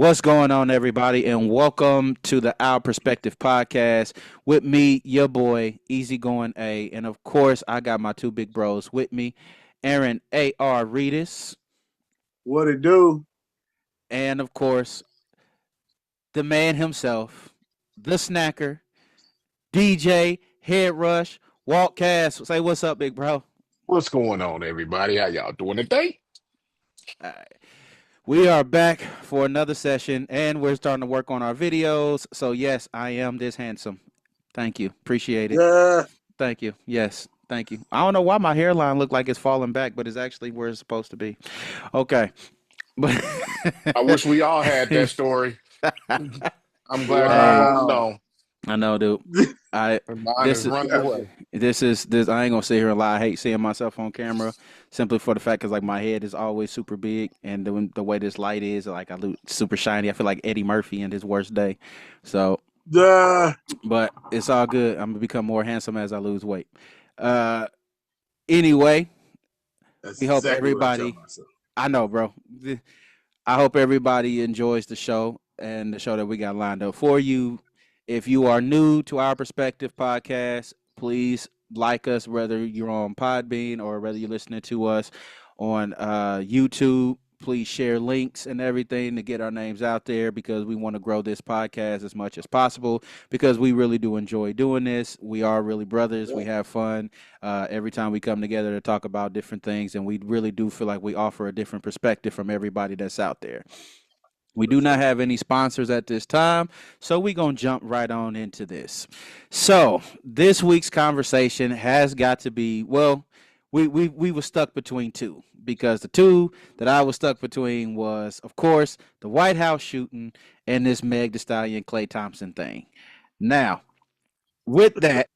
What's going on, everybody, and welcome to the Our Perspective podcast with me, your boy, Easygoing A, and of course, I got my two big bros with me, Aaron A.R. Reedus, What it do? and of course, the man himself, the snacker, DJ Head Rush, Walt Cass. Say what's up, big bro. What's going on, everybody? How y'all doing today? All right. We are back for another session, and we're starting to work on our videos. So yes, I am this handsome. Thank you. Appreciate it. Yeah. Thank you. Yes. Thank you. I don't know why my hairline look like it's falling back, but it's actually where it's supposed to be. Okay. But I wish we all had that story. I'm glad Wow. you know. I know, dude. I Mine this is is running away. this is this. I ain't gonna sit here and lie. I hate seeing myself on camera simply for the fact because like my head is always super big, and the way this light is, like I look super shiny. I feel like Eddie Murphy in his worst day. So, Duh. but it's all good. I'm gonna become more handsome as I lose weight. Anyway, That's we hope exactly what I'm everybody. telling myself. I know, bro. I hope everybody enjoys the show and the show that we got lined up for you. If you are new to Our Perspective podcast, please like us, whether you're on Podbean or whether you're listening to us on YouTube. Please share links and everything to get our names out there because we want to grow this podcast as much as possible because we really do enjoy doing this. We are really brothers. We have fun every time we come together to talk about different things, and we really do feel like we offer a different perspective from everybody that's out there. We do not have any sponsors at this time, so we're going to jump right on into this. So, this week's conversation has got to be, well, we were stuck between two because the two that I was stuck between was, of course, the White House shooting and this Meg Thee Stallion Klay Thompson thing. Now, with that,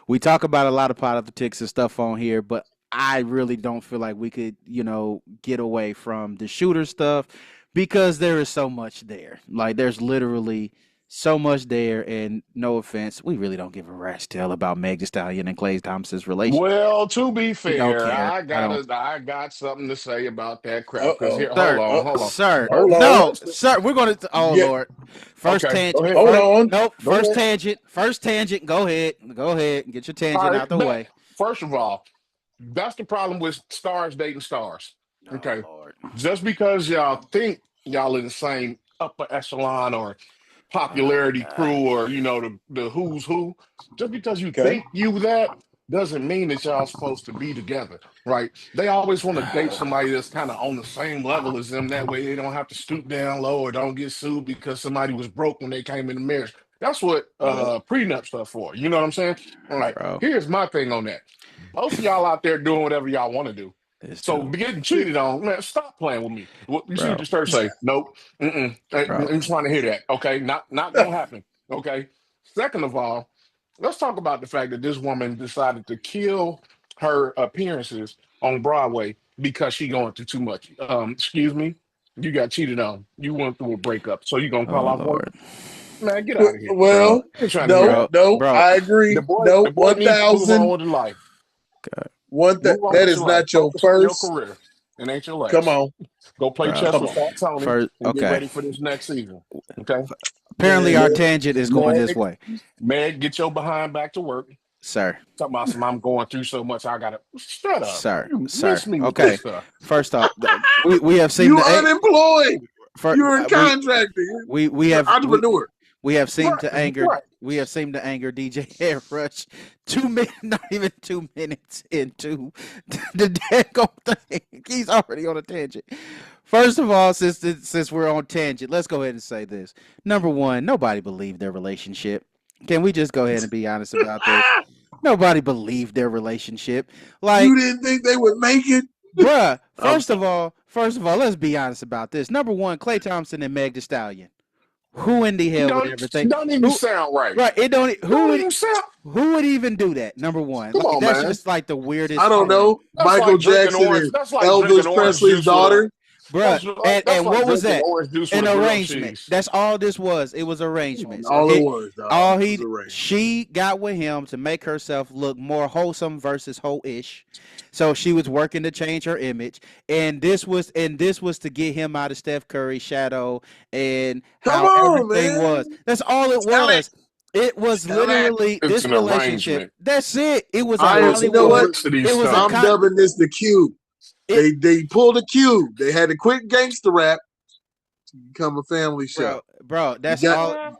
we talk about a lot of politics and stuff on here, but I really don't feel like we could, get away from the shooter stuff because there is so much there. Like, there's literally so much there, and no offense, we really don't give a rat's tail about Meg Thee Stallion and Klay Thompson's relationship. Well, to be We don't fair, care. I got something to say about that crap. Because Uh-oh. here, Sir, hold on. sir, Hold on. no, sir, we're going to, oh, Yeah. Lord. First Okay, tangent. go ahead. Hold on. Nope, Go first ahead. tangent. Go ahead. Get your All tangent right, out the bet. way. First of all, that's the problem with stars dating stars. Oh, Okay, Lord. just because y'all think y'all in the same upper echelon or Oh, popularity God. crew or the who's who, just because you Okay. think you that doesn't mean that y'all supposed to be together, right? They always want to date somebody that's kind of on the same level as them. That way they don't have to stoop down low or don't get sued because somebody was broke when they came into marriage. That's what Yeah. prenup stuff for. You know what I'm saying? All right. Bro, Here's my thing on that. Both of y'all out there doing whatever y'all want to do. it's So too, getting cheated on, man, stop playing with me. What you see what bro, the church say? Nope. bro. I'm trying to hear that. Okay, not gonna happen. Okay. Second of all, let's talk about the fact that this woman decided to kill her appearances on Broadway because she going through too much. Excuse me, you got cheated on. You went through a breakup, so you gonna call Oh, off work? Lord. Man, get out of here. Bro, Well, I ain't trying to hear no, that. no, bro. I agree. No, The boy needs to move on 1,000. with his life. Move on That with is your life. not your Focus on your first. career. It ain't your Come last. on. Go play Bro. chess Come with on. Fat Tony First, and get okay. ready for this next season. Okay. Apparently, Yeah. our Meg, tangent is going this way, Meg, get your behind back to work. sir. Talking about some I'm going through so much I gotta shut up. Sir, You sir. miss me with Okay. this stuff. First off, we have seen You the unemployed. for, You're in we contracting. we You're have entrepreneur. we have seemed to Right, anger right. DJ Hair Rush 2 minutes, not even 2 minutes into the daggone thing. He's already on a tangent. First of all, since we're on tangent, let's go ahead and say this. Number one, nobody believed their relationship. Can we just go ahead and be honest about this? Nobody believed their relationship. Like, You didn't think they would make it? bruh, I'm first of all, let's be honest about this. Number one, Klay Thompson and Meg Thee Stallion. Who in the hell would ever think? Don't even Who? sound right. Right? It don't. Who Don't would? even sound. Who would even do that? Number one, Come like on, that's man. just like the weirdest I don't thing. know. That's Michael like drinking Jackson orange. and That's like drinking Elvis orange Presley's juice with a. daughter. bruh. That's And like what was drinking that? orange juice An with a grilled arrangement. cheese. That's all this was. It was arrangement. So All it was, dog. all It was he, a race. she got with him to make herself look more wholesome versus hoe-ish. So she was working to change her image, and this was to get him out of Steph Curry's shadow and Come how on, everything was. man. That's all it Tell it. was. It was Tell it. literally It's this an relationship. arrangement. That's it. It was a It's You know what? Hollywood. publicity It was a stunt. I'm dubbing this the cube. it, They pulled a cube. They had to quit gangster rap to become a family show. bro. You That's got all.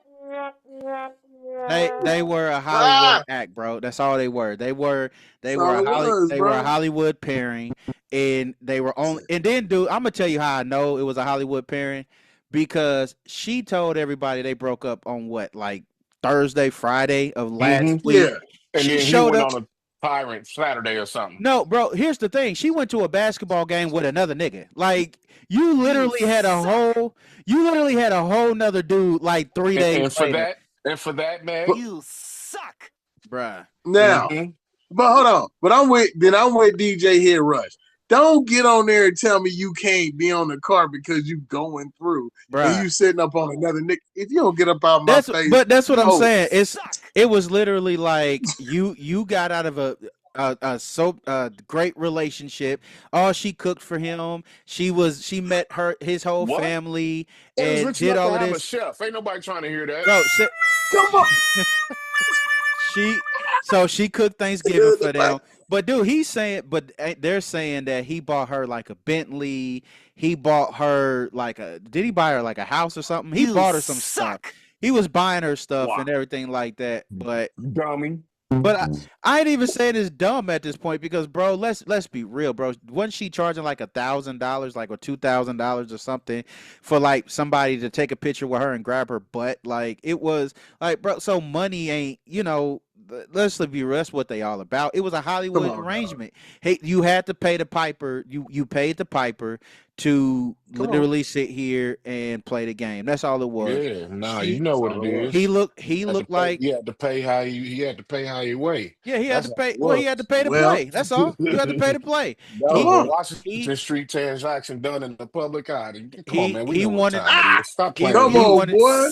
They were a Hollywood ah. act, bro. That's all they were. That's all it was, They were a bro. Hollywood pairing, and they were only. And then, dude, I'm gonna tell you how I know it was a Hollywood pairing because she told everybody they broke up on what, like Thursday, Friday of Hmm. last week. Yeah. And She then he showed went up. on a tyrant Saturday or something. No, bro. Here's the thing. She went to a basketball game with another nigga. Like you literally had a whole nother dude like 3 days And for later, that, But Meg. bruh. now, Hmm. but hold on. But I'm with DJ Head Rush. Don't get on there and tell me you can't be on the car because you going through and Bruh. you sitting up on another nigga. If you don't get up out my face, That's what I'm oh, saying. It was literally like you got out of a great relationship. Oh, she cooked for him. She met his whole What? family It was and rich did enough to all of have a this. chef. Ain't nobody trying to hear that. Bro, come on. she so she cooked Thanksgiving for them. But dude, they're saying that he bought her like a Bentley. He bought her like did he buy her like a house or something? He bought her some stuff. He was buying her stuff Wow. and everything like that. Dummy. But I ain't even saying it's dumb at this point because, bro, let's be real, bro. Wasn't she charging like $1,000, like or $2,000 or something, for like somebody to take a picture with her and grab her butt? Like it was like, bro. So money ain't, let's be real. That's what they all about. It was a Come Hollywood on, dog. arrangement. Hey, you had to pay the piper. You paid the piper to Come on. literally sit here and play the game. That's all it was. Yeah, nah, you She know That's what all it it was. is. he Had to looked pay. like. He had to pay how you. He had to pay how you weigh. Yeah, he had to That's how pay. it Well, he had to was. pay to Well, play. That's all. You had to pay to play. That come was He a on. he Washington Street transaction done in the public eye. Come on, man. We he know what wanted time it is. Stop playing with Come he me. on, wanted boy.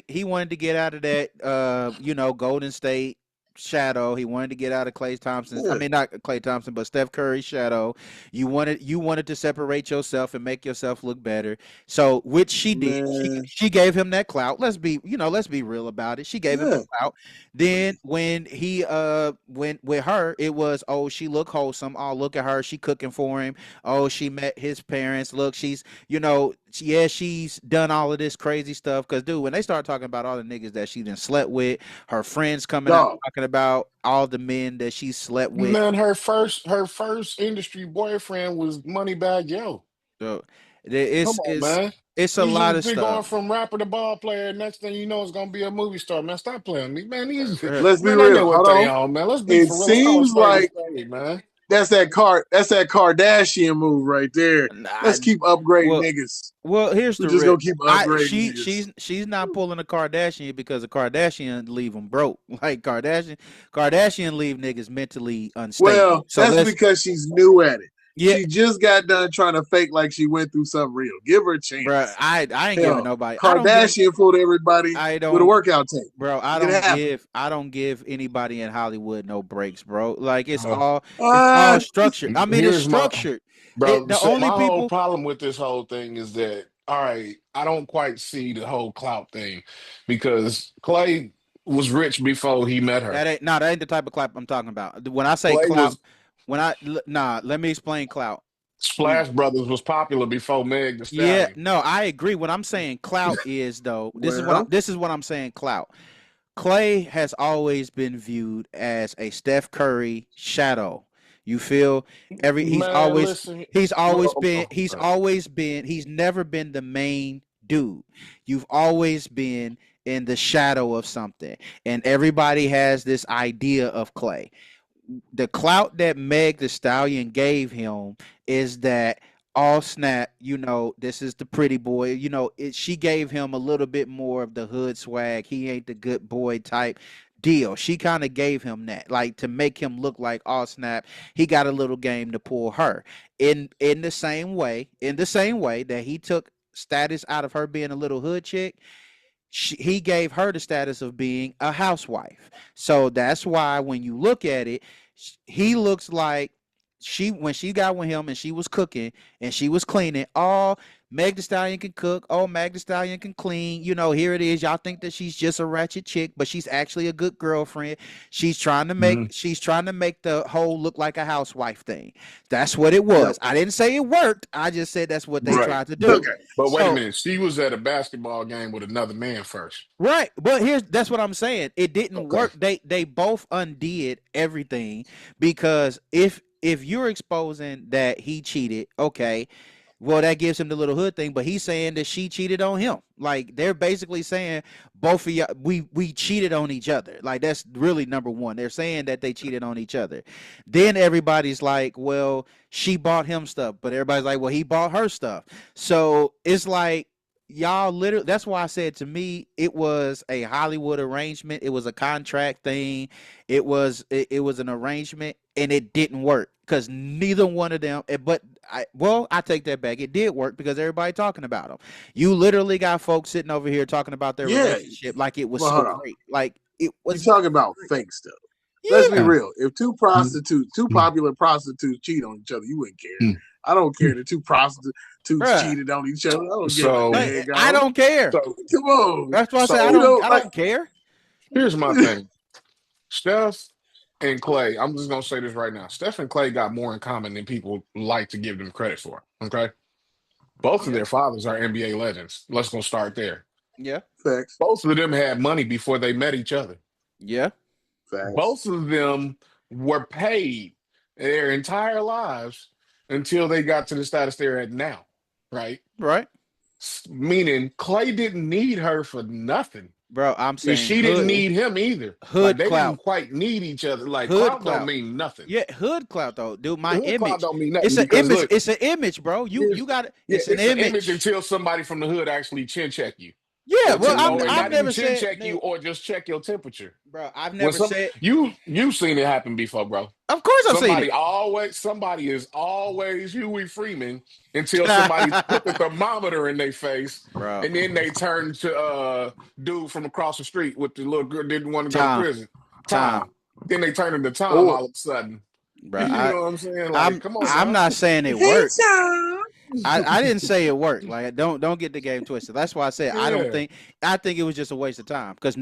he wanted to get out of that Golden State shadow. He wanted to get out of Klay Thompson's. I Yeah, mean, not Klay Thompson, but Steph Curry's shadow. You wanted to separate yourself and make yourself look better. So, which she did. man. She gave him that clout. Let's be real about it. She gave him the Yeah. clout. Then when he went with her, it was, oh, she look wholesome. Oh, look at her. She cooking for him. Oh, she met his parents. Look, she's done all of this crazy stuff. Cause dude, when they start talking about all the niggas that she done slept with, her friends coming out Dog. talking about all the men that she slept with. Man, her first industry boyfriend was Moneybag Yo. So Come on, man. it's a He's lot just of been going stuff. from rapper to ball player. Next thing you know, it's gonna be a movie star. Man, stop playing with me, man. These Uh, Let's be man, they real. know what Hold they on. on, man. Let's be It for real. Let's call a seems spade a like spade, man. that's that Kardashian move right there. nah, Let's keep upgrading well, niggas. Well, here's We're the just rip. gonna keep upgrading niggas. She's not pulling a Kardashian because a Kardashian leave them broke. Like Kardashian leave niggas mentally unstable. Well, So that's let's because she's new at it. yeah, She just got done trying to fake like she went through something real. Give her a bro. chance. I ain't giving Hell, nobody. Kardashian fooled everybody I with a don't, workout tape. bro. It happened. I don't give anybody in Hollywood no breaks, bro. Like Uh, it's all Uh, structured. I mean, it's Here's my structured. bro. The So only my whole people problem with this whole thing is that all right, I don't quite see the whole clout thing because Clay was rich before he met her. that ain't the type of clap I'm talking about. When I say Clay clout, was nah, let me explain clout. Splash Brothers was popular before Meg the Yeah, Stallion. no, I agree. What I'm saying clout is though, well, this is what I'm saying clout. Clay has always been viewed as a Steph Curry shadow. You feel Man, listen. Well, he's never been the main dude. You've always been in the shadow of something. And everybody has this idea of Clay. The clout that Meg the Stallion gave him is that all snap, this is the pretty boy. She gave him a little bit more of the hood swag. He ain't the good boy type. deal. She kind of gave him that, like to make him look like, oh snap, he got a little game to pull her. In the same way that he took status out of her being a little hood chick, he gave her the status of being a housewife. So that's why when you look at it, he looks like when she got with him and she was cooking and she was cleaning. Oh, Meg the Stallion can cook. Oh, Meg the Stallion can clean. You know, here it is. Y'all think that she's just a ratchet chick, but she's actually a good girlfriend. She's trying to make Mhm. the whole look like a housewife thing. That's what it Yep. was. I didn't say it worked. I just said that's what they Right. tried to do. Okay. But wait a So minute. She was at a basketball game with another man first. right, but that's what I'm saying. It didn't Okay. work. They both undid everything because if you're exposing that he cheated, okay, well that gives him the little hood thing. But he's saying that she cheated on him. Like they're basically saying both of y'all we cheated on each other. Like that's really number one. They're saying that they cheated on each other. Then everybody's like, well, she bought him stuff, but everybody's like, well, he bought her stuff. So it's like y'all literally, that's why I said to me it was a Hollywood arrangement. It was a contract thing. It was an arrangement and it didn't work because neither one of them but I take that back. It did work because everybody talking about them. You literally got folks sitting over here talking about their Yeah. relationship like it was Well, so hold on. great. Like it You was talking about fake stuff. Let's be yeah. real. If two popular prostitutes cheat on each other, you wouldn't care. Mm. I don't care that two prostitutes Bruh. cheated on each other. I don't give So- a Like, damn. I don't care. So Come on. That's why I say So, I you don't know, I like- don't care. here's my thing. Steph and Klay, I'm just gonna say this right now. Steph and Klay got more in common than people like to give them credit for. Okay. Both of Yeah. their fathers are NBA legends. Let's go start there. Yeah. Facts. Both of them had money before they met each other. Yeah. Facts. Both of them were paid their entire lives until they got to the status they're at now, right? Right. Meaning Clay didn't need her for nothing. Bro, I'm And saying she didn't need him either. hood Like they clout. didn't quite need each other. Like Hood clout clout. don't mean nothing. Yeah, hood clout though, dude. My Hood clout image. don't mean nothing. It's an because, image. look, It's an image, bro. You got it. yeah, It's an image. until somebody from the hood actually chin check you. Yeah. Or Well, and I've not never even chin said, check you or just check your temperature. bro. I've When never said. you've seen it happen before, bro. Of course, I've seen it. Somebody is always Huey Freeman until somebody put the thermometer in their face, Bro. and then they turn to dude from across the street with the little girl didn't want to go Tom. to prison. Tom. Then they turn into Tom Oh. all of a sudden. Bro, You know what I'm saying? Like, come on. I'm son. not saying it Hey, worked. Sean. I didn't say it worked. Like don't get the game twisted. That's why I said Yeah. I think it was just a waste of time because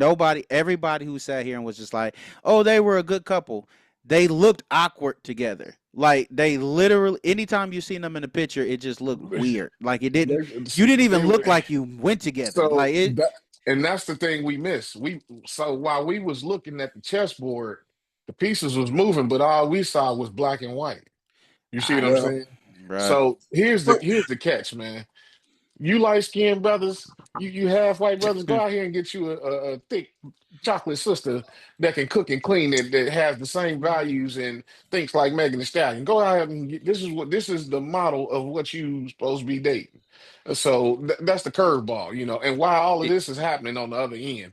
everybody who sat here and was just like, oh, they were a good couple. They looked awkward together. Like they literally, anytime you seen them in the picture, it just looked weird. Like it didn't. You didn't even look like you went together. So Like it. and that's the thing we missed. So while we was looking at the chessboard, the pieces was moving, but all we saw was black and white. You see what I'm Yeah. saying? Bruh. So here's the catch, man. You light skinned brothers, you half white brothers, go out here and get you a thick chocolate sister that can cook and clean that has the same values and thinks like Megan Thee Stallion. Go out and this is the model of what you supposed to be dating. So that's the curveball, And while all of this is happening on the other end,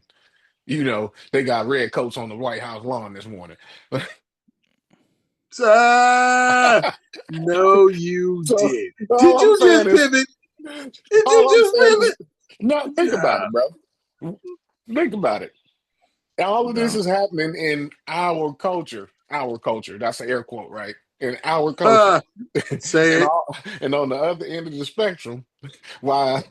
they got red coats on the White House lawn this morning. No, you So, did. all Did I'm you saying just is- pivot? Did all you I'm just saying is- pivot? No, think about it, bro. Think about it. All of this No. is happening in our culture. Our culture. That's an air quote, right? In our culture. Say and, it. and on the other end of the spectrum, why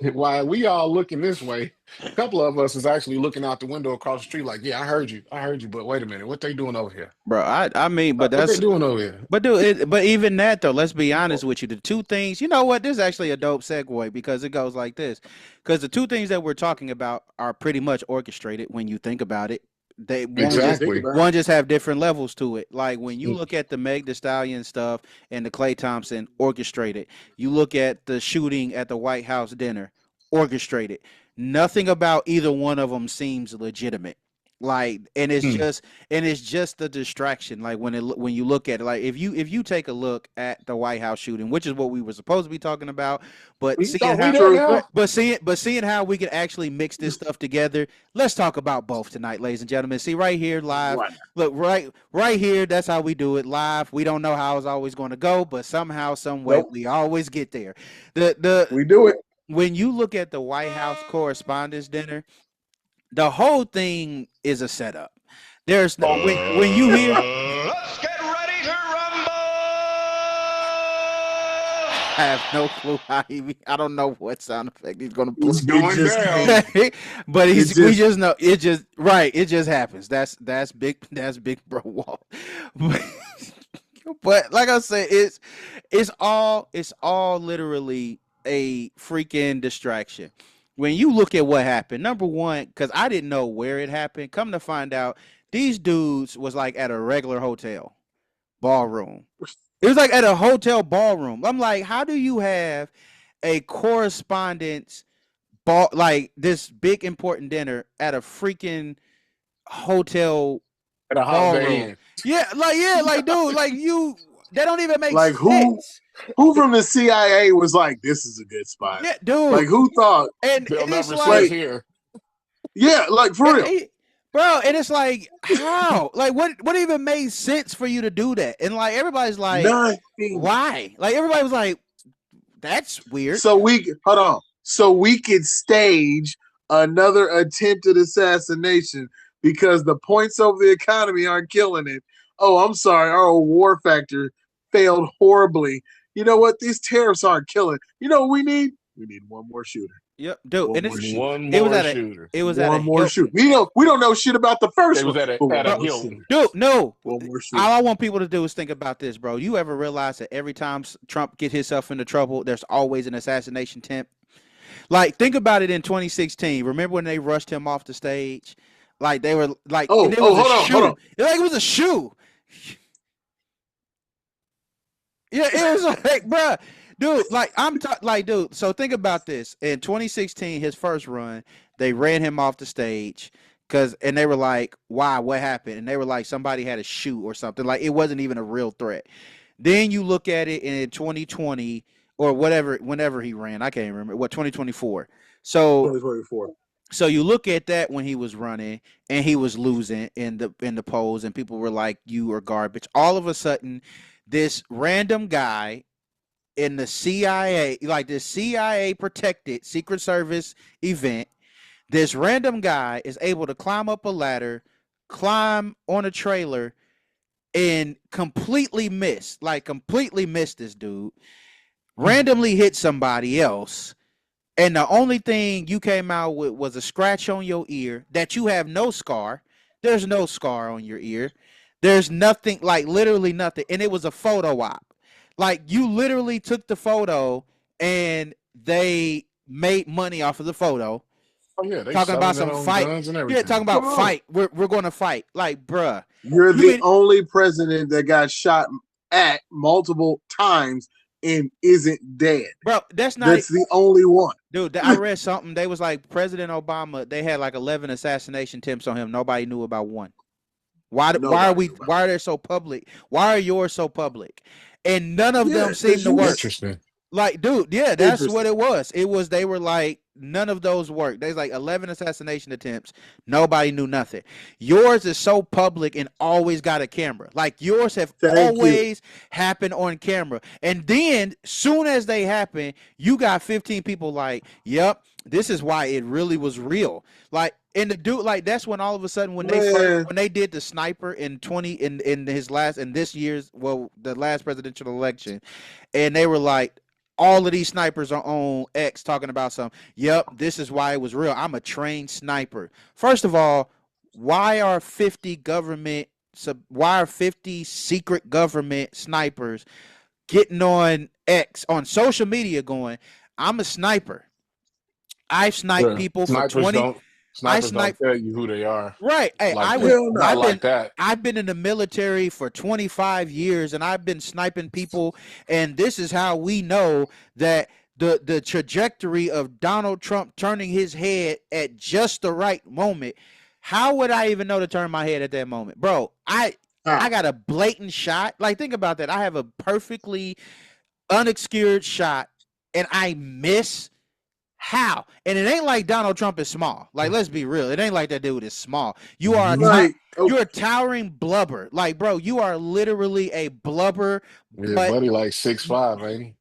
we all looking this way, a couple of us is actually looking out the window across the street like, yeah, I heard you, but wait a minute, what they doing over here? Bro, I mean, but What that's they doing over here? But dude, but even that though, let's be honest with you. The two things, you know what? This is actually a dope segue because it goes like this. Because the two things that we're talking about are pretty much orchestrated when you think about it. They Exactly. one just have different levels to it. Like when you look at the Meg Thee Stallion stuff and the Klay Thompson orchestrated. You look at the shooting at the White House dinner orchestrated. Nothing about either one of them seems legitimate. Like, and it's Hmm. just a distraction. Like when you look at it, like if you take a look at the White House shooting, which is what we were supposed to be talking about, but seeing Are we how there True. now? seeing how we can actually mix this stuff together, let's talk about both tonight, ladies and gentlemen. See right here live. Right. Look right here. That's how we do it live. We don't know how it's always going to go, but somehow, some way, Nope. we always get there. The We do it. When you look at the White House Correspondents' Dinner, the whole thing is a setup. There's no, when you hear, Let's get ready to rumble! I have no clue how I don't know what sound effect he's gonna play. It's It going just down. came. But It we just just know it just happens. That's big bro Walt. But like I said, it's all literally a freaking distraction. When you look at what happened, number one, because I didn't know where it happened. Come to find out, these dudes was like at a regular hotel ballroom. It was like at a hotel ballroom. I'm like, how do you have a correspondence ball, like this big important dinner at a freaking hotel At a Holiday ballroom? Inn. Like dude, like you, that don't even make like sense. who from the CIA was like, this is a good spot. Yeah, dude, Like who thought? and They'll it's never see us like, here. Yeah, like for real. bro, and it's like, how? Like, what even made sense for you to do that? And like, everybody's like, Nothing. why? Like, everybody was like, that's weird. So hold on. So we could stage another attempted assassination because the points of the economy aren't killing it. Oh, I'm sorry, our war factor failed horribly. You know what? These tariffs aren't killing. You know what we need? We need one more shooter. Yep, dude, One and more shooter. One it was more at a shooter. it was at a One more Hilton. shooter. We don't know shit about the first It one, was at but a one more Hilton. shooter. Dude, no. One more shooter. All I want people to do is think about this, bro. You ever realize that every time Trump get himself into trouble, there's always an assassination attempt? Like, think about it in 2016. Remember when they rushed him off the stage? Like, they were like, and there was a shoe. hold on. Like, it was a shoe. Yeah, it was like, bruh, dude, like like, dude. So think about this. In 2016, his first run, they ran him off the stage and they were like, "Why? What happened?" And they were like, "Somebody had a shoe or something." Like, it wasn't even a real threat. Then you look at it in 2020 or whatever, whenever he ran, I can't remember what 2024. So 2024. so you look at that when he was running and he was losing in the polls, and people were like, "You are garbage." All of a sudden, this random guy in the CIA, like this CIA protected Secret Service event, this random guy is able to climb up a ladder, climb on a trailer, and completely miss this dude, randomly hit somebody else. And the only thing you came out with was a scratch on your ear that you have no scar. There's no scar on your ear. There's nothing, like literally nothing. And it was a photo op. Like, you literally took the photo and they made money off of the photo. Oh yeah, they Talking about selling it some on fight. guns and Yeah, everything. talking about Come on. fight. We're going to fight. Like, bruh. You're You the mean- only president that got shot at multiple times and isn't dead. Bro, that's not That's the only one. Dude, I read something. They was like, President Obama, they had like 11 assassination attempts on him. Nobody knew about one. Why are they so public? Why are yours so public? And none of them seem to work. Interesting. Like, dude, yeah, that's what it was. They were like, none of those worked. There's like 11 assassination attempts. Nobody knew nothing. Yours is so public and always got a camera. Like, yours have always happened on camera. And then, soon as they happen, you got 15 people like, yep, this is why it really was real. Like, and the dude, like, that's when all of a sudden when they did the sniper in this year's, well, the last presidential election, and they were like, all of these snipers are on X talking about something. Yep, this is why it was real. I'm a trained sniper. First of all, why are 50 secret government snipers getting on X, on social media, going, I'm a sniper. I've sniped people for 20. Snipers don't tell you who they are. Right. Hey, I've been in the military for 25 years, and I've been sniping people, and this is how we know that the trajectory of Donald Trump turning his head at just the right moment How would I even know to turn my head at that moment, bro? I got a blatant shot. Like, think about that. I have a perfectly unobscured shot, and I miss. How? And it ain't like Donald Trump is small. Like, let's be real. It ain't like that dude is small. You are you're a towering blubber. Like, bro, you are literally a blubber. Yeah, but buddy, like 6'5", ain't he?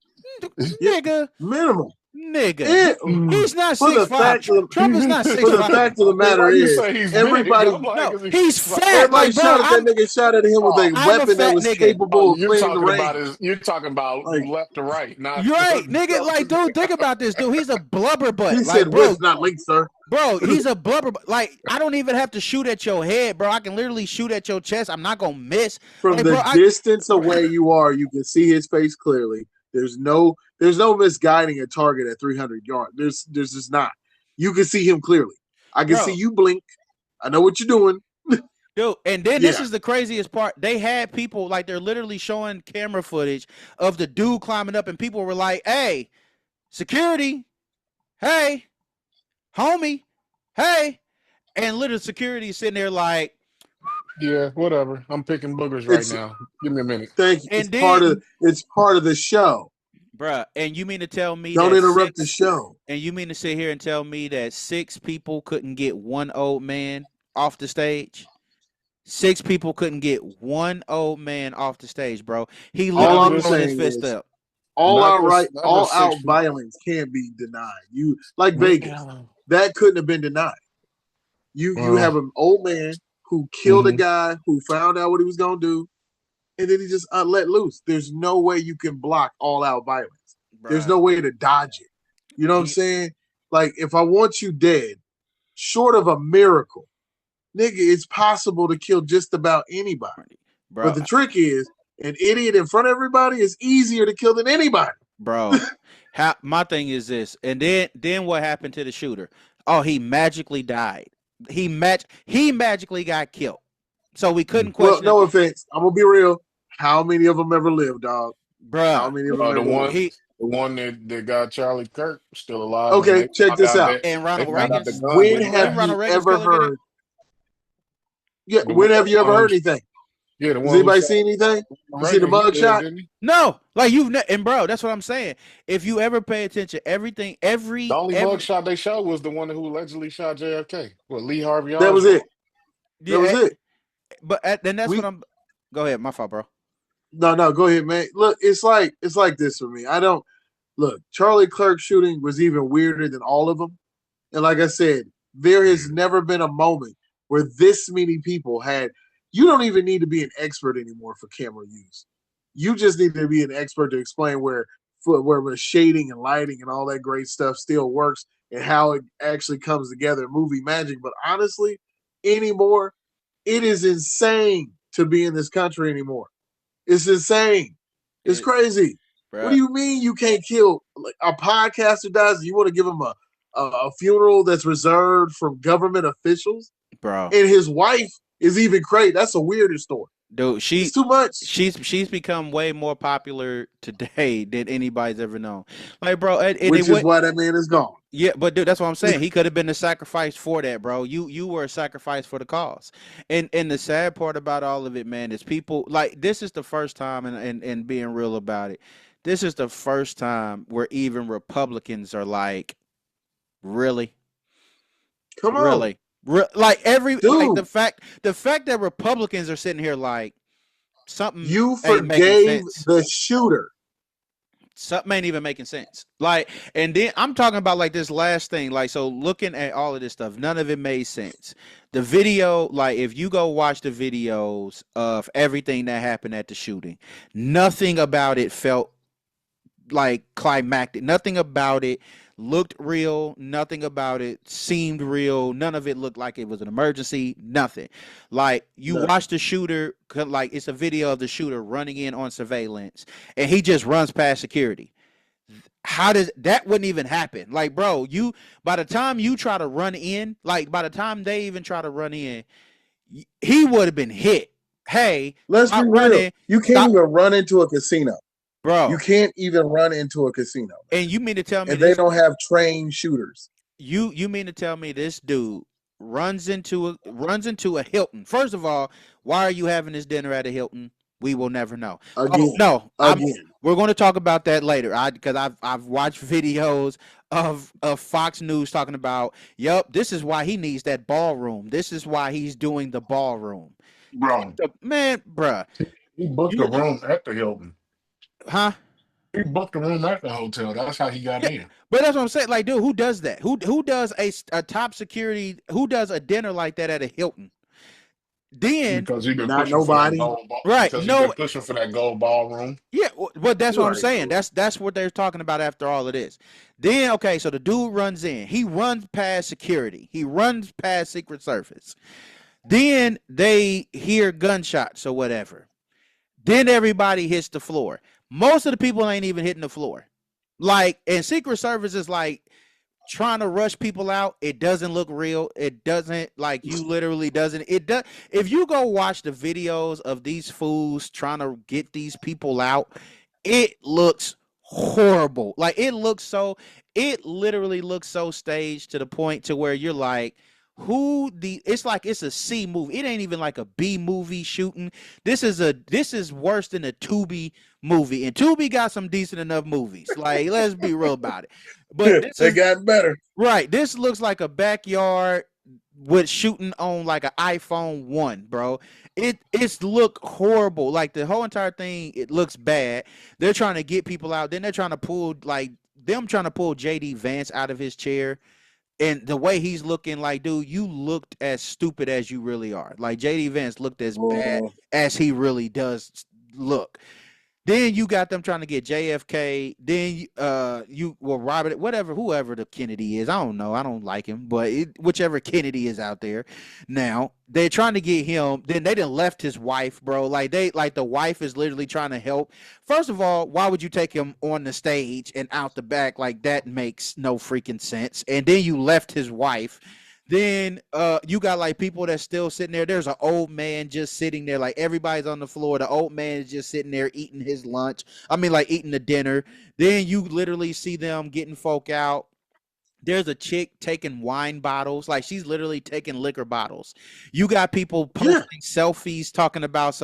nigga, minimal. nigga, he's not For the 6'5". fact of Trump is not For the 6'5". fact of the matter Why you is, say he's everybody, big? I'm like, No, is he he's 6'5"? fat. everybody Like, bro, shot at that nigga. Shot at him with a I'm a weapon that fat was nigga. capable of You're clearing the talking about range. you're talking about Like, left to right, not You're right, nigga. Like, dude, think about this, dude. He's a blubber butt. he Like, said, bro, "Width, not length, sir." bro, he's a blubber. Like, I don't even have to shoot at your head, bro. I can literally shoot at your chest. I'm not gonna miss. From Like, the bro, distance away you are, you can see his face clearly. There's no misguiding a target at 300 yards. There's just not. You can see him clearly. I can see you blink. I know what you're doing. dude, and then this is the craziest part. They had people, like, they're literally showing camera footage of the dude climbing up, and people were like, hey, security, hey, homie, hey. And literally security is sitting there like, Yeah, whatever. I'm picking boogers right now. Give me a minute. Thank you. And it's part of the show. Bruh, and you mean to tell me don't interrupt the show? And you mean to sit here and tell me that 6 people couldn't get one old man off the stage? 6 people couldn't get one old man off the stage, bro. He literally put his fist up. All out violence can't be denied. You like Vegas, that couldn't have been denied. You have an old man who killed a guy who found out what he was gonna do, and then he just let loose. There's no way you can block all out violence. Bruh. There's no way to dodge it. You know what I'm saying? Like, if I want you dead, short of a miracle, nigga, it's possible to kill just about anybody. Bruh. But the trick is, an idiot in front of everybody is easier to kill than anybody. Bro, my thing is this, and then what happened to the shooter? Oh, he magically died. He magically got killed. So we couldn't question. Well, no offense. I'm gonna be real. How many of them ever lived, dog? Bro, how many of them ever lived? The one that got Charlie Kirk still alive. Okay, check this out. And Ronald Reagan. When have you ever heard? Yeah, when have you ever heard anything? Yeah, has anybody seen anything? You see the mugshot? No, like and bro, that's what I'm saying. If you ever pay attention, the only mugshot they showed was the one who allegedly shot JFK. What, Lee Harvey? That was it. Yeah, that was it. But then that's what I'm. Go ahead, my fault, bro. No, go ahead, man. Look, it's like this for me. Charlie Kirk shooting was even weirder than all of them, and like I said, there has never been a moment where this many people had. You don't even need to be an expert anymore for camera use. You just need to be an expert to explain where shading and lighting and all that great stuff still works and how it actually comes together in movie magic. But honestly, anymore, it is insane to be in this country anymore. It's insane. It's crazy. Bruh. What do you mean you can't kill a podcaster dies? You want to give him a funeral that's reserved from government officials? Bro. And his wife is even crazy. That's a weirder story. Dude, it's too much. She's become way more popular today than anybody's ever known. Like, bro, which is why that man is gone. Yeah, but dude, that's what I'm saying. He could have been the sacrifice for that, bro. You were a sacrifice for the cause. And the sad part about all of it, man, is people like this is the first time, and being real about it, this is the first time where even Republicans are like, really, come on, really. Like like the fact that Republicans are sitting here like something you forgave the shooter. Something ain't even making sense. Like, and then I'm talking about like this last thing. Like, so looking at all of this stuff, none of it made sense. The video, like, if you go watch the videos of everything that happened at the shooting, nothing about it felt like climactic. Nothing about it looked real. Nothing about it seemed real. None of it looked like it was an emergency. Nothing. Like, you watch the shooter, like it's a video of the shooter running in on surveillance, and he just runs past security. How does that wouldn't even happen? Like, bro, by the time you try to run in, like by the time they even try to run in, he would have been hit. Hey, let's be real. You can't even run into a casino. Bro, you can't even run into a casino. And you mean to tell me they don't have trained shooters? You mean to tell me this dude runs into a Hilton. First of all, why are you having this dinner at a Hilton? We will never know. Oh Again, no, again. we're going to talk about that later. Because I've watched videos of Fox News talking about, yep, this is why he needs that ballroom. This is why he's doing the ballroom. Bro, Man, bruh, he booked a you, room at the Hilton. huh? He booked a room at the hotel. That's how he got Yeah, in. but that's what I'm saying. Like, dude, who does that? Who does a top security? Who does a dinner like that at a Hilton? Then, Because he been Not pushing for that nobody. gold ball. right? Because he been No, pushing for that gold ballroom. yeah, but that's what I'm Right. saying. That's what they're talking about after all of this. Then, okay, so the dude runs in. He runs past security. He runs past Secret Service. Then they hear gunshots or whatever. Then everybody hits the floor. Most of the people ain't even hitting the floor. Like, and Secret Service is like trying to rush people out. It doesn't look real. It doesn't, like, you literally doesn't. It does. If you go watch the videos of these fools trying to get these people out, it looks horrible. Like, it literally looks so staged to the point to where you're like, it's like it's a C movie. It ain't even like a B movie shooting. This is worse than a Tubi movie. And Tubi got some decent enough movies. Like, let's be real about it. But this They is got better. right. This looks like a backyard with shooting on like an iPhone 1, bro. It's look horrible. Like, the whole entire thing, it looks bad. They're trying to get people out. Then they're trying to pull JD Vance out of his chair. And the way he's looking, like, dude, you looked as stupid as you really are. Like, JD Vance looked as bad as he really does look. Then you got them trying to get JFK. Then Robert, whoever the Kennedy is, I don't know, I don't like him, but whichever Kennedy is out there, now they're trying to get him. Then they done left his wife, bro. Like, the wife is literally trying to help. First of all, why would you take him on the stage and out the back? Like, that makes no freaking sense. And then you left his wife. Then you got like people that's still sitting there. There's an old man just sitting there. Like, everybody's on the floor. The old man is just sitting there eating his lunch. I mean, like, eating the dinner. Then you literally see them getting folk out. There's a chick taking wine bottles. Like, she's literally taking liquor bottles. You got people posting selfies talking about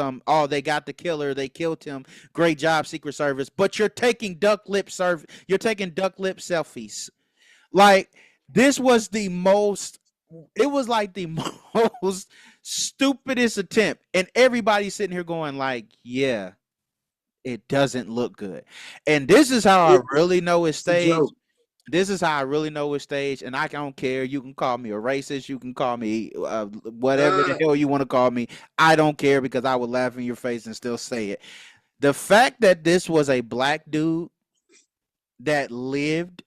they got the killer. They killed him. Great job, Secret Service. But you're taking duck lip selfies. Like, this was the most, it was like the most stupidest attempt. And everybody's sitting here going like, yeah, it doesn't look good. And this is how I really know it's staged. This is how I really know it's staged. And I don't care. You can call me a racist. You can call me whatever the hell you want to call me. I don't care, because I would laugh in your face and still say it. The fact that this was a black dude that lived,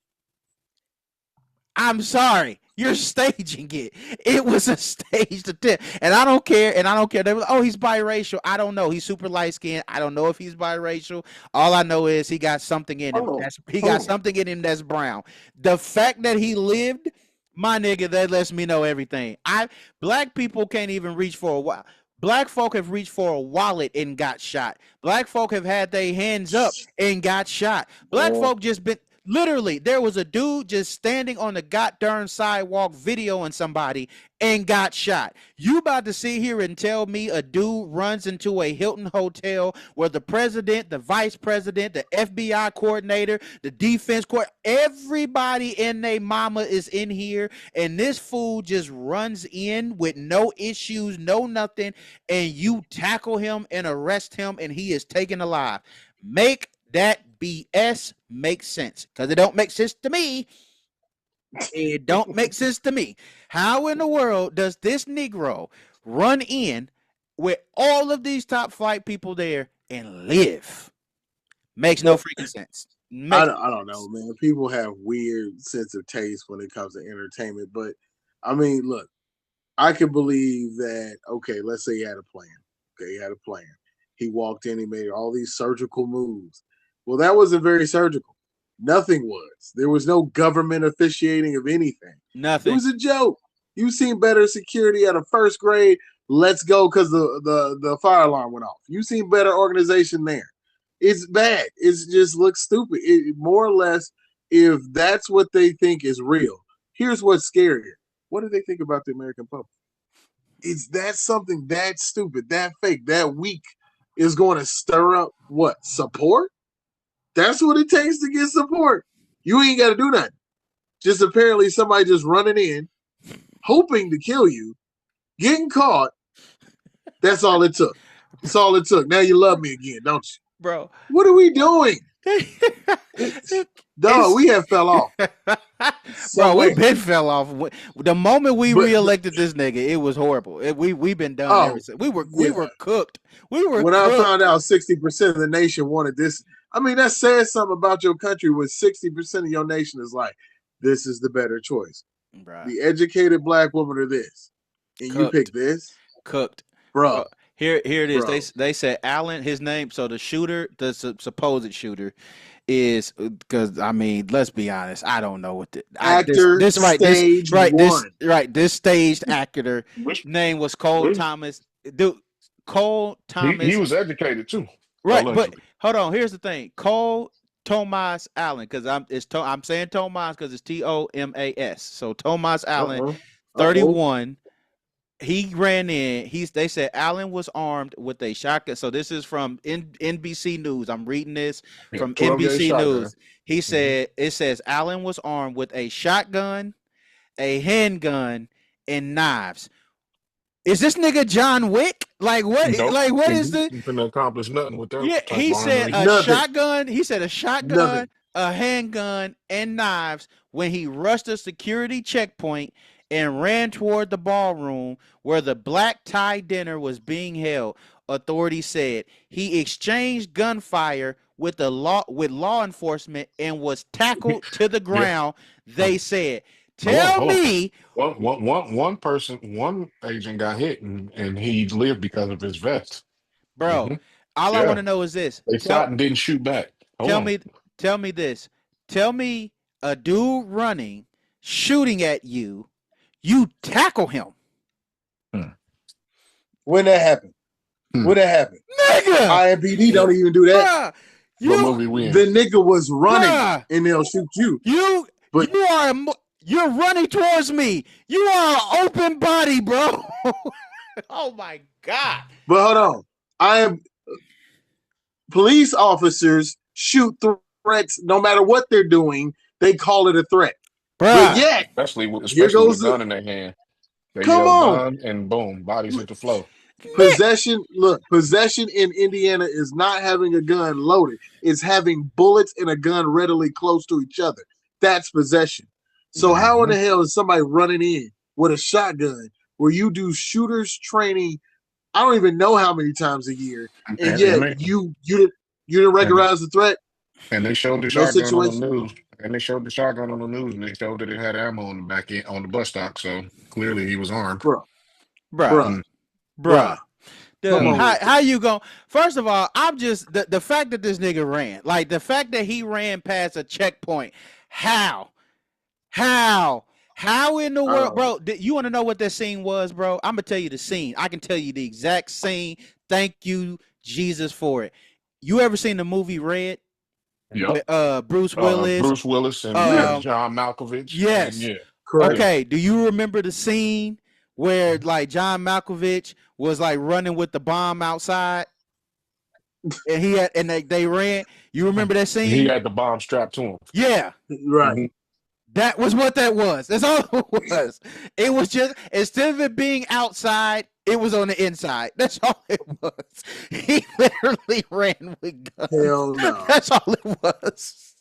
I'm sorry, you're staging it. It was a staged attempt. And I don't care. They were, oh, he's biracial. I don't know. He's super light skinned. I don't know if he's biracial. All I know is he got something in him. Something in him that's brown. The fact that he lived, my nigga, that lets me know everything. Black people can't even reach for a while. Black folk have reached for a wallet and got shot. Black folk have had their hands up and got shot. Black folk just been, literally, there was a dude just standing on the goddamn sidewalk videoing somebody and got shot. You about to sit here and tell me a dude runs into a Hilton hotel where the president, the vice president, the FBI coordinator, the defense court, everybody and their mama is in here, and this fool just runs in with no issues, no nothing, and you tackle him and arrest him and he is taken alive. Make that BS make sense, because it don't make sense to me. It don't make sense to me. How in the world does this Negro run in with all of these top flight people there and live? Makes no freaking sense. I don't know, man. People have weird sense of taste when it comes to entertainment, but I mean, look, I can believe that. Okay, let's say he had a plan. Okay, he had a plan. He walked in, he made all these surgical moves. Well, that wasn't very surgical. Nothing was. There was no government officiating of anything. Nothing. It was a joke. You've seen better security at a first grade. Let's go because the fire alarm went off. You've seen better organization there. It's bad. It just looks stupid. More or less, if that's what they think is real, here's what's scarier. what do they think about the American public? It's that something that stupid, that fake, that weak is going to stir up what? Support? That's what it takes to get support. You ain't got to do nothing. Just apparently somebody just running in, hoping to kill you, getting caught. That's all it took. That's all it took. Now you love me again, don't you? Bro. What are we doing? Dog, we have fell off. Bro, we been fell off. The moment we reelected this nigga, it was horrible. We've been done ever since. We were cooked. When I found out 60% of the nation wanted this, I mean, that says something about your country when 60% of your nation is like, this is the better choice. Bruh. The educated black woman or this. And cooked. You pick this? Cooked. Bro. Here it is. Bro. They said Allen, his name, so the shooter, the supposed shooter is, because I mean, let's be honest, I don't know what this staged actor name was Cole Thomas. Dude, Cole Thomas. He was educated too. Right, but hold on, here's the thing. Cole Thomas Allen, because I'm saying Thomas because it's Thomas. So Thomas Allen, 31. He ran in. They said Allen was armed with a shotgun. So this is from NBC News. I'm reading this from NBC News. He said it says Allen was armed with a shotgun, a handgun, and knives. Is this nigga John Wick? Like what? Nope. Like what is this? He couldn't accomplish nothing with that. Yeah, he said a shotgun. He said a shotgun, a handgun, and knives when he rushed a security checkpoint and ran toward the ballroom where the black tie dinner was being held. Authorities said he exchanged gunfire with law enforcement and was tackled to the ground. They said, "Tell me." One agent got hit and he lived because of his vest. Bro, all I want to know is this: they shot and didn't shoot back. Tell me this. Tell me a dude running, shooting at you. You tackle him. When that happened? Nigga! IMPD don't even do that. The nigga was running and they'll shoot you. You're running towards me. You are an open body, bro. Oh my God. But hold on. Police officers shoot threats no matter what they're doing. They call it a threat. But yet, especially with a gun in their hand. They come on, gun and boom, bodies hit the floor. Possession in Indiana is not having a gun loaded. It's having bullets and a gun readily close to each other. That's possession. So how in the hell is somebody running in with a shotgun where you do shooters training? I don't even know how many times a year, and yet you didn't recognize the threat. And they showed the shotgun on the news. And they showed the shotgun on the news, and they showed that it had ammo on the back end on the bus stop. So clearly, he was armed. Bruh. Dude, how you going? First of all, I'm just the fact that this nigga ran, like the fact that he ran past a checkpoint. How in the world, bro? You want to know what that scene was, bro? I'm gonna tell you the scene. I can tell you the exact scene. Thank you, Jesus, for it. You ever seen the movie Red? Yep. Bruce Willis and John Malkovich. Yes. And okay. Do you remember the scene where like John Malkovich was like running with the bomb outside, and they ran? You remember that scene? He had the bomb strapped to him. Yeah. Right. Mm-hmm. That was what that was. That's all it was. It was just, instead of it being outside, it was on the inside. That's all it was. He literally ran with guns. Hell no. That's all it was.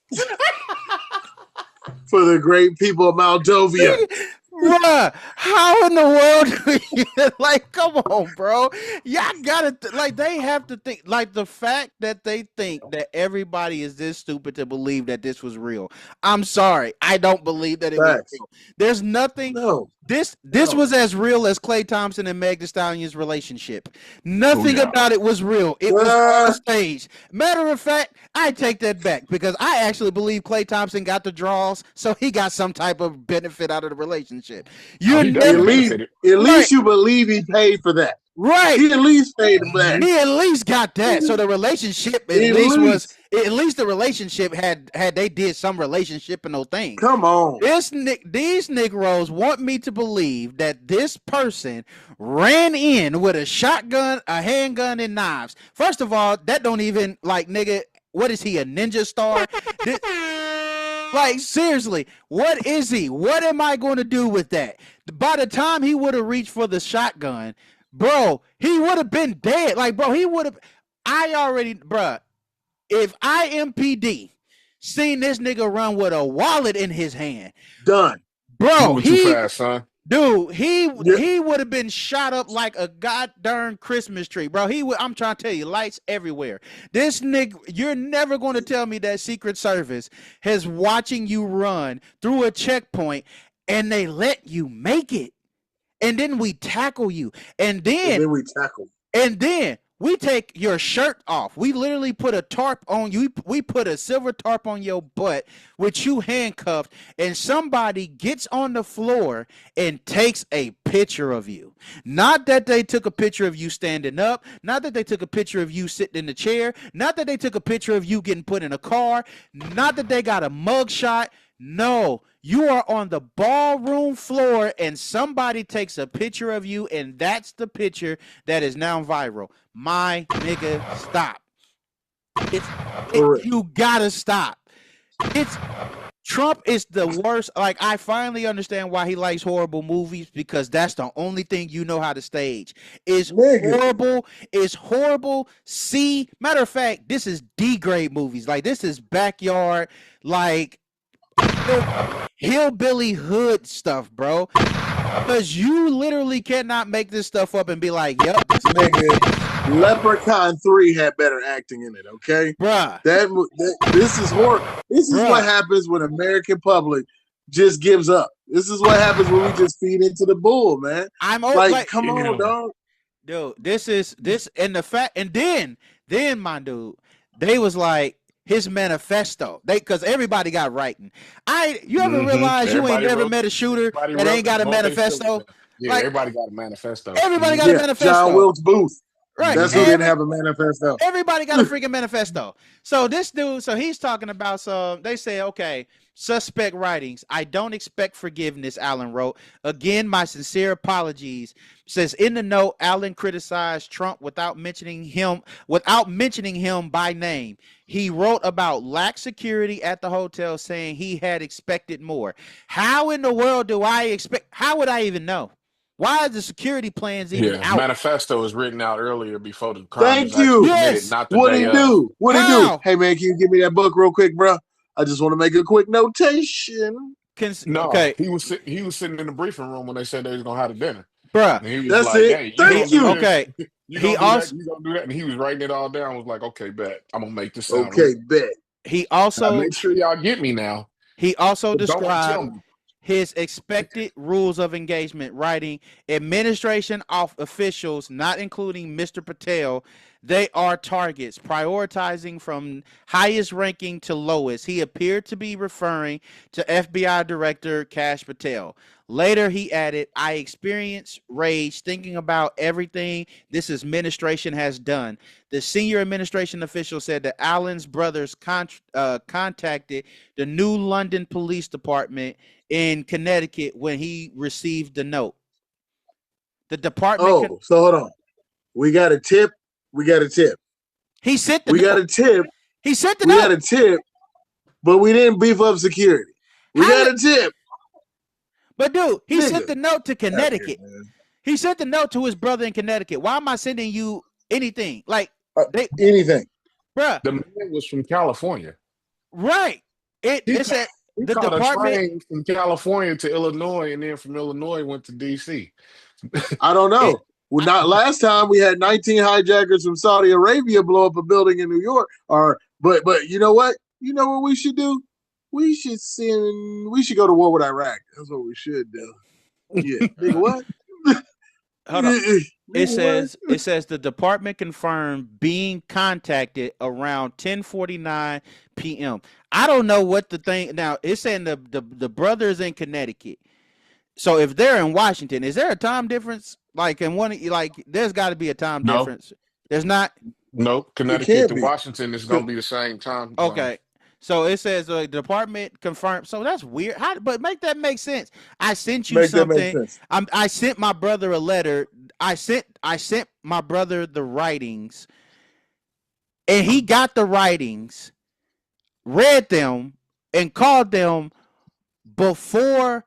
For the great people of Moldova. Bruh, how in the world do you, like, come on, bro. Y'all gotta, like, they have to think, like, the fact that they think that everybody is this stupid to believe that this was real. I'm sorry. I don't believe that it was real. There's nothing. No. This was as real as Klay Thompson and Meg Thee Stallion's relationship. Nothing about it was real. It was on stage. Matter of fact, I take that back because I actually believe Klay Thompson got the draws, so he got some type of benefit out of the relationship. At least you believe he paid for that. Right. He at least paid for that. He at least got that. So the relationship at least At least the relationship had they did some relationship and those things. Come on. These Negroes want me to believe that this person ran in with a shotgun, a handgun, and knives. First of all, that don't even nigga. What is he, a ninja star? Like, seriously, what is he? What am I going to do with that? By the time he would have reached for the shotgun, bro, he would have been dead. Like, bro, he would have. Bruh, if IMPD seen this nigga run with a wallet in his hand, done. Bro, too fast, son. Dude, he would have been shot up like a goddamn Christmas tree, bro. I'm trying to tell you, lights everywhere. This nigga, you're never going to tell me that Secret Service has watching you run through a checkpoint and they let you make it. And then we tackle you. And then we take your shirt off. We literally put a tarp on you. We put a silver tarp on your butt with you handcuffed, and somebody gets on the floor and takes a picture of you. Not that they took a picture of you standing up, not that they took a picture of you sitting in the chair, not that they took a picture of you getting put in a car, not that they got a mug shot. No, you are on the ballroom floor and somebody takes a picture of you, and that's the picture that is now viral. My nigga, stop. You gotta stop. Trump is the worst. Like, I finally understand why he likes horrible movies, because that's the only thing you know how to stage. It's horrible. It's horrible. See, matter of fact, this is D-grade movies. Like, this is backyard, like, hillbilly hood stuff, bro. Because you literally cannot make this stuff up and be like, yep. Nigga, Leprechaun 3 had better acting in it, okay? Bruh. This is horrible. This is what happens when American public just gives up. This is what happens when we just feed into the bull, man. Come on, dog. Dude, and the fact, and then my dude, they was like, his manifesto. Because everybody got writing. You ever realize you ain't never met a shooter that ain't got a manifesto? Yeah, everybody got a manifesto. Everybody got a manifesto. John Wilkes Booth. Right. That's who didn't have a manifesto. Everybody got a freaking manifesto. So this dude, he's talking about they say, okay, suspect writings. I don't expect forgiveness, Allen wrote. Again, my sincere apologies. Says in the note, Allen criticized Trump without mentioning him by name. He wrote about lax security at the hotel, saying he had expected more. How in the world do I expect? How would I even know? Why is the security plans even out? Manifesto was written out earlier before the crime. Thank you. Yes. Not the What day he do? What he do? Hey, man, can you give me that book real quick, bro? I just want to make a quick notation. Okay. He was sitting in the briefing room when they said they was gonna have a dinner, bruh. he was That's like, it. hey, Thank you. Okay. You gonna do that, and he was writing it all down. Was like, okay, bet I'm gonna make this sound. Okay, bet. He also make sure y'all get me now. He also described his expected rules of engagement, writing administration officials, not including Mr. Patel, they are targets, prioritizing from highest ranking to lowest. He appeared to be referring to FBI Director Kash Patel. Later, he added, I experienced rage thinking about everything this administration has done. The senior administration official said that Allen's brothers contacted the New London Police Department in Connecticut when he received the note. The department. So hold on. We got a tip. He sent the note. Got a tip. He sent the note. We got a tip, but we didn't beef up security. We got a tip. But dude, he sent the note to Connecticut. He sent the note to his brother in Connecticut. Why am I sending you anything? Like anything, bruh. The man was from California, right? It said the department a train from California to Illinois, and then from Illinois went to DC. I don't know. Well, not last time we had 19 hijackers from Saudi Arabia blow up a building in New York. But you know what? You know what we should do? We should go to war with Iraq. That's what we should do. Yeah. Nigga, what? Hold on. It says the department confirmed being contacted around 10:49 p.m. I don't know what the thing now. It's saying the brothers in Connecticut. So if they're in Washington, is there a time difference? Like in one, like there's got to be a time difference. There's not. Nope. It Connecticut can't to be. Washington is going to be the same time zone. Okay. So it says the department confirmed. So that's weird. How? But make that make sense. I sent you Make that make something. sense. I sent my brother a letter. I sent my brother the writings, and he got the writings, read them, and called them before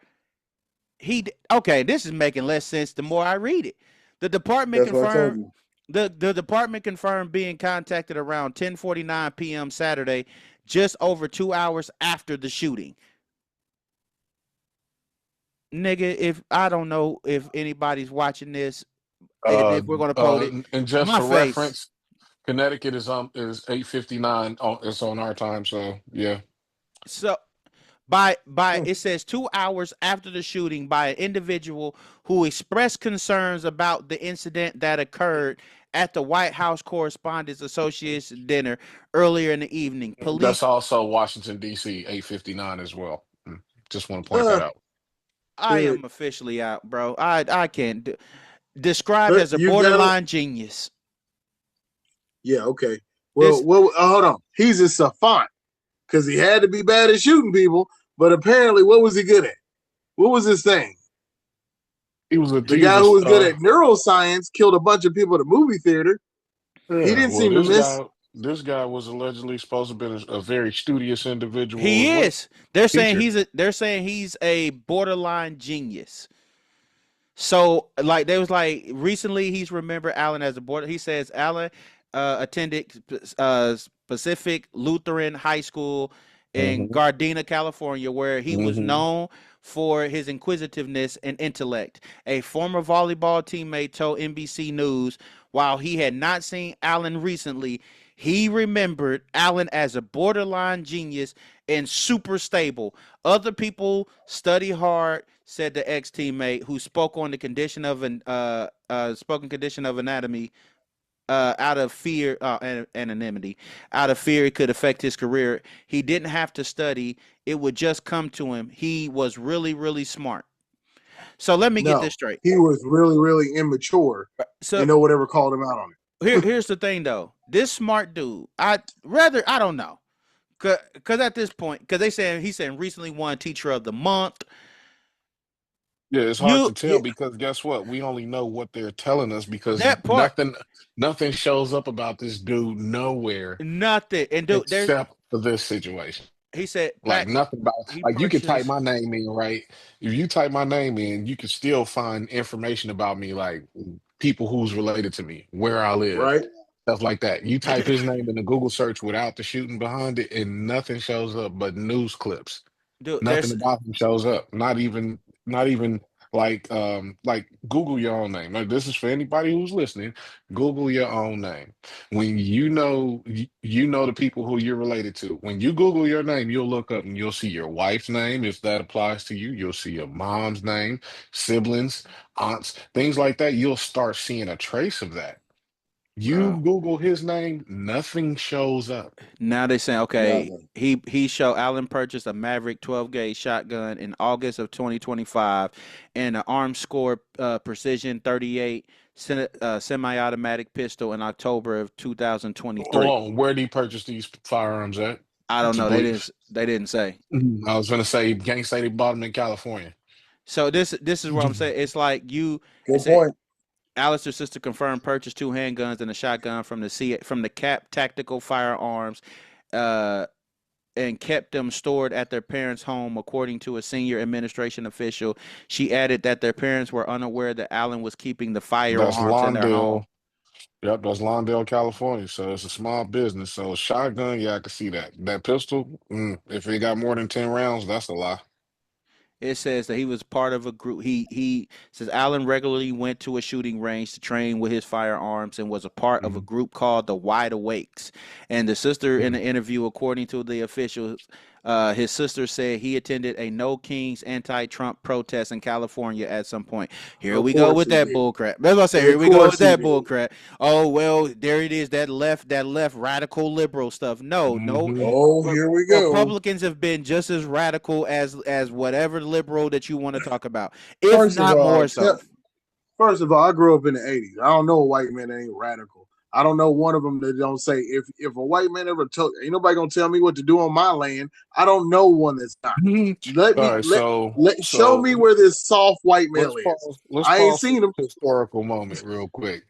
he. Okay, this is making less sense the more I read it. The department That's what I told confirmed. you. The department confirmed being contacted around 10:49 p.m. Saturday, just over 2 hours after the shooting. Nigga, if I don't know if anybody's watching this, and if we're gonna post it, And just my for face. reference, Connecticut is 8:59. It's on our time. So yeah. So by Hmm. it says 2 hours after the shooting by an individual who expressed concerns about the incident that occurred at the White House Correspondents Association dinner earlier in the evening. That's Police. also Washington D.C. 8:59 as well. Just want to point that Uh, out. I Good. am officially out, bro. I can't described But as a you gotta. borderline genius. Yeah. Okay. This Well. Hold on. He's a savant because he had to be bad at shooting people. But apparently, what was he good at? What was his thing? He was a The he was guy who was a good at neuroscience killed a bunch of people at the movie theater. He yeah. didn't Well, seem to miss. this guy was allegedly supposed to have been a very studious individual as he well. is. Teacher. They're saying he's a borderline genius. So like they was like recently he's remembered Allen as a border. He says Allen attended Pacific Lutheran High School in Hmm. Gardena, California, where he was Hmm. known for his inquisitiveness and intellect. A former volleyball teammate told NBC News while he had not seen Allen recently, he remembered Allen as a borderline genius and super stable. Other people study hard, said the ex teammate who spoke on the condition of an spoken condition of anatomy out of fear anonymity, out of fear it could affect his career. He didn't have to study; it would just come to him. He was really smart. So let me get No, this straight. he was really immature, So and no one ever called him out on it. here's the thing though. This smart dude, I don't know. Cause at this point, cause they saying he said recently won Teacher of the Month. Yeah, it's hard You to tell Yeah. because guess what? We only know what they're telling us because that part nothing shows up about this dude nowhere nothing. And dude, there's except for this situation. he said Like nothing about he like you could type purchased my name in, right? If you type my name in, you can still find information about me, like people who's related to me, where I live, Right. stuff like that. You type his name in the Google search without the shooting behind it, and nothing shows up but news clips. dude. Nothing There's about him shows up. Not even like Google your own name. Like this is for anybody who's listening. Google your own name. When you know the people who you're related to. When you Google your name, you'll look up and you'll see your wife's name if that applies to you. You'll see your mom's name, siblings, aunts, things like that. You'll start seeing a trace of that. You bro. Google his name, nothing shows up. Now they saying okay. Nothing. He showed Allen purchased a Maverick 12 gauge shotgun in August of 2025 and an Arm Score Precision 38 semi automatic pistol in October of 2023. Oh, where did he purchase these firearms at? I don't To know. They didn't believe. they didn't say. I was gonna say gang say they bought them in California. So this is what I'm saying. It's like you. It Good said point. Alistair's sister confirmed purchased two handguns and a shotgun from the Cap Tactical Firearms, uh, and kept them stored at their parents' home, according to a senior administration official. She added that their parents were unaware that Allen was keeping the That's firearms in their home. Lawndale. Yep, that's Lawndale, California. So it's a small business. So a shotgun, yeah, I can see that. That pistol, if it got more than 10 rounds, that's a lie. It says that he was part of a group. He says Allen regularly went to a shooting range to train with his firearms and was a part of a Mhm. group called the Wide Awakes. And the sister in Mhm. the interview, according to the officials, his sister said he attended a No Kings anti-Trump protest in California at some point. Here Of we go course with he that did. bull crap. That's what I say. Here Of we go with course he that did. bull crap. Oh well, there it is. That left radical liberal stuff. No, no. Mhm. Oh, here we go. Republicans have been just as radical as whatever liberal that you want to talk about, if First of not all, more so. first of all, I grew up in the '80s. I don't know a white man that ain't radical. I don't know one of them that don't say if a white man ever told, ain't nobody gonna tell me what to do on my land. I don't know one that's not. Let All me right, so show me where this soft white male let's is. pause. Let's I ain't pause for seen him. a historical moment real quick.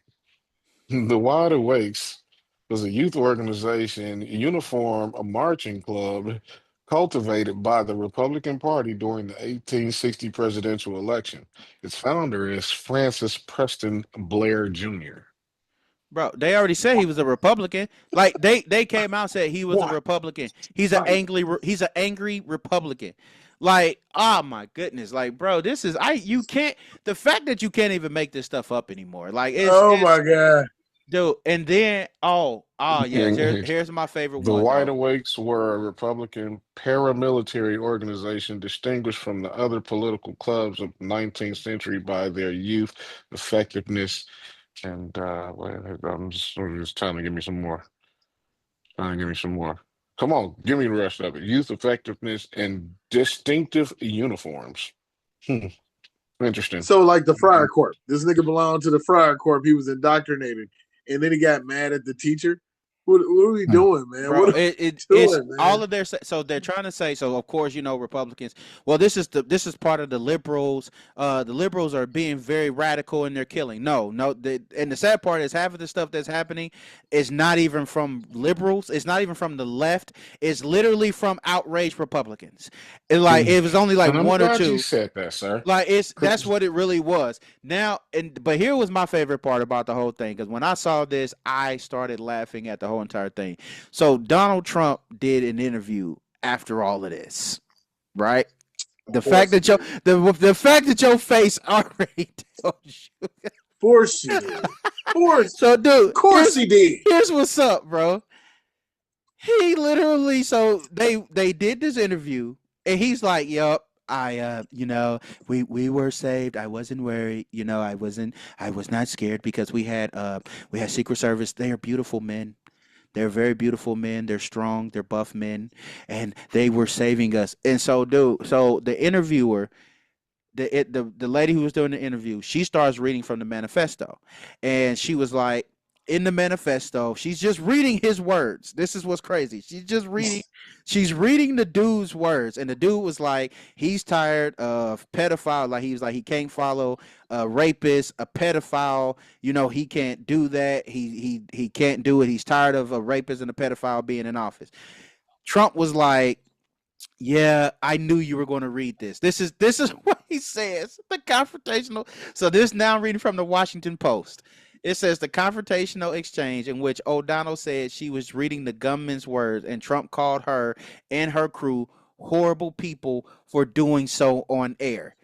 The Wide Awakes was a youth organization, uniform, a marching club cultivated by the Republican Party during the 1860 presidential election. Its founder is Francis Preston Blair Jr. Bro, they already said he was a Republican. Like they came out and said he was a What? Republican. He's Right. an angry Republican. Like, oh my goodness. Like, bro, this is you can't the fact that you can't even make this stuff up anymore. Like Oh it's my god. dude, and then yes, And here's my favorite the one Wide though. Awakes were a Republican paramilitary organization distinguished from the other political clubs of the 19th century by their youth, effectiveness, and wait, I'm just trying to give me some more. Trying to give me some more. Come on, give me the rest of it. Youth effectiveness and distinctive uniforms. Hmm, interesting. So like the Friar Corp. This nigga belonged to the Friar Corp. He was indoctrinated, and then he got mad at the teacher. What are we doing, man? Bro, What are we it's doing, all man? of their so they're trying to say so of course Republicans. Well, this is part of the liberals. The liberals are being very radical in their killing. And the sad part is half of the stuff that's happening is not even from liberals. It's not even from the left. It's literally from outraged Republicans. It was only like And I'm one or glad you two. said that, sir. Like that's what it really was. Now but here was my favorite part about the whole thing because when I saw this, I started laughing at the whole entire thing. So Donald Trump did an interview after all of this, right? The fact that the fact that your face already tells you. Of course she did. So dude, Of course he did. Here's what's up, bro. He literally they did this interview and he's like, "Yup, we were saved. I wasn't worried. I was not scared because we had Secret Service. They are beautiful men. They're very beautiful men. They're strong. They're buff men, and they were saving us." And so, dude, so the interviewer, the lady who was doing the interview, she starts reading from the manifesto, and she was like, in the manifesto, she's just reading his words. This is what's crazy. She's reading the dude's words, and the dude was like, he's tired of pedophile. Like he was like, he can't follow a rapist, a pedophile. He can't do that. He can't do it. He's tired of a rapist and a pedophile being in office. Trump was like, yeah, I knew you were going to read this. This is what he says. The confrontational. So this now I'm reading from the Washington Post. It says the confrontational exchange in which O'Donnell said she was reading the gunman's words and Trump called her and her crew horrible people for doing so on air.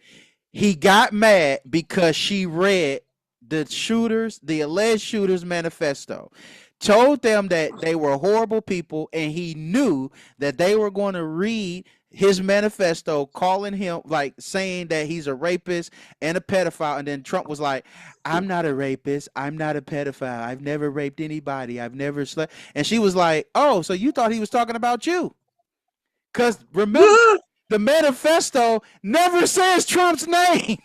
He got mad because she read the alleged shooters manifesto, told them that they were horrible people, and he knew that they were going to read his manifesto, calling him, like, saying that he's a rapist and a pedophile. And then Trump was like, I'm not a rapist. I'm not a pedophile. I've never raped anybody. I've never slept. And she was like, oh, so you thought he was talking about you? Because remember, the manifesto never says Trump's name.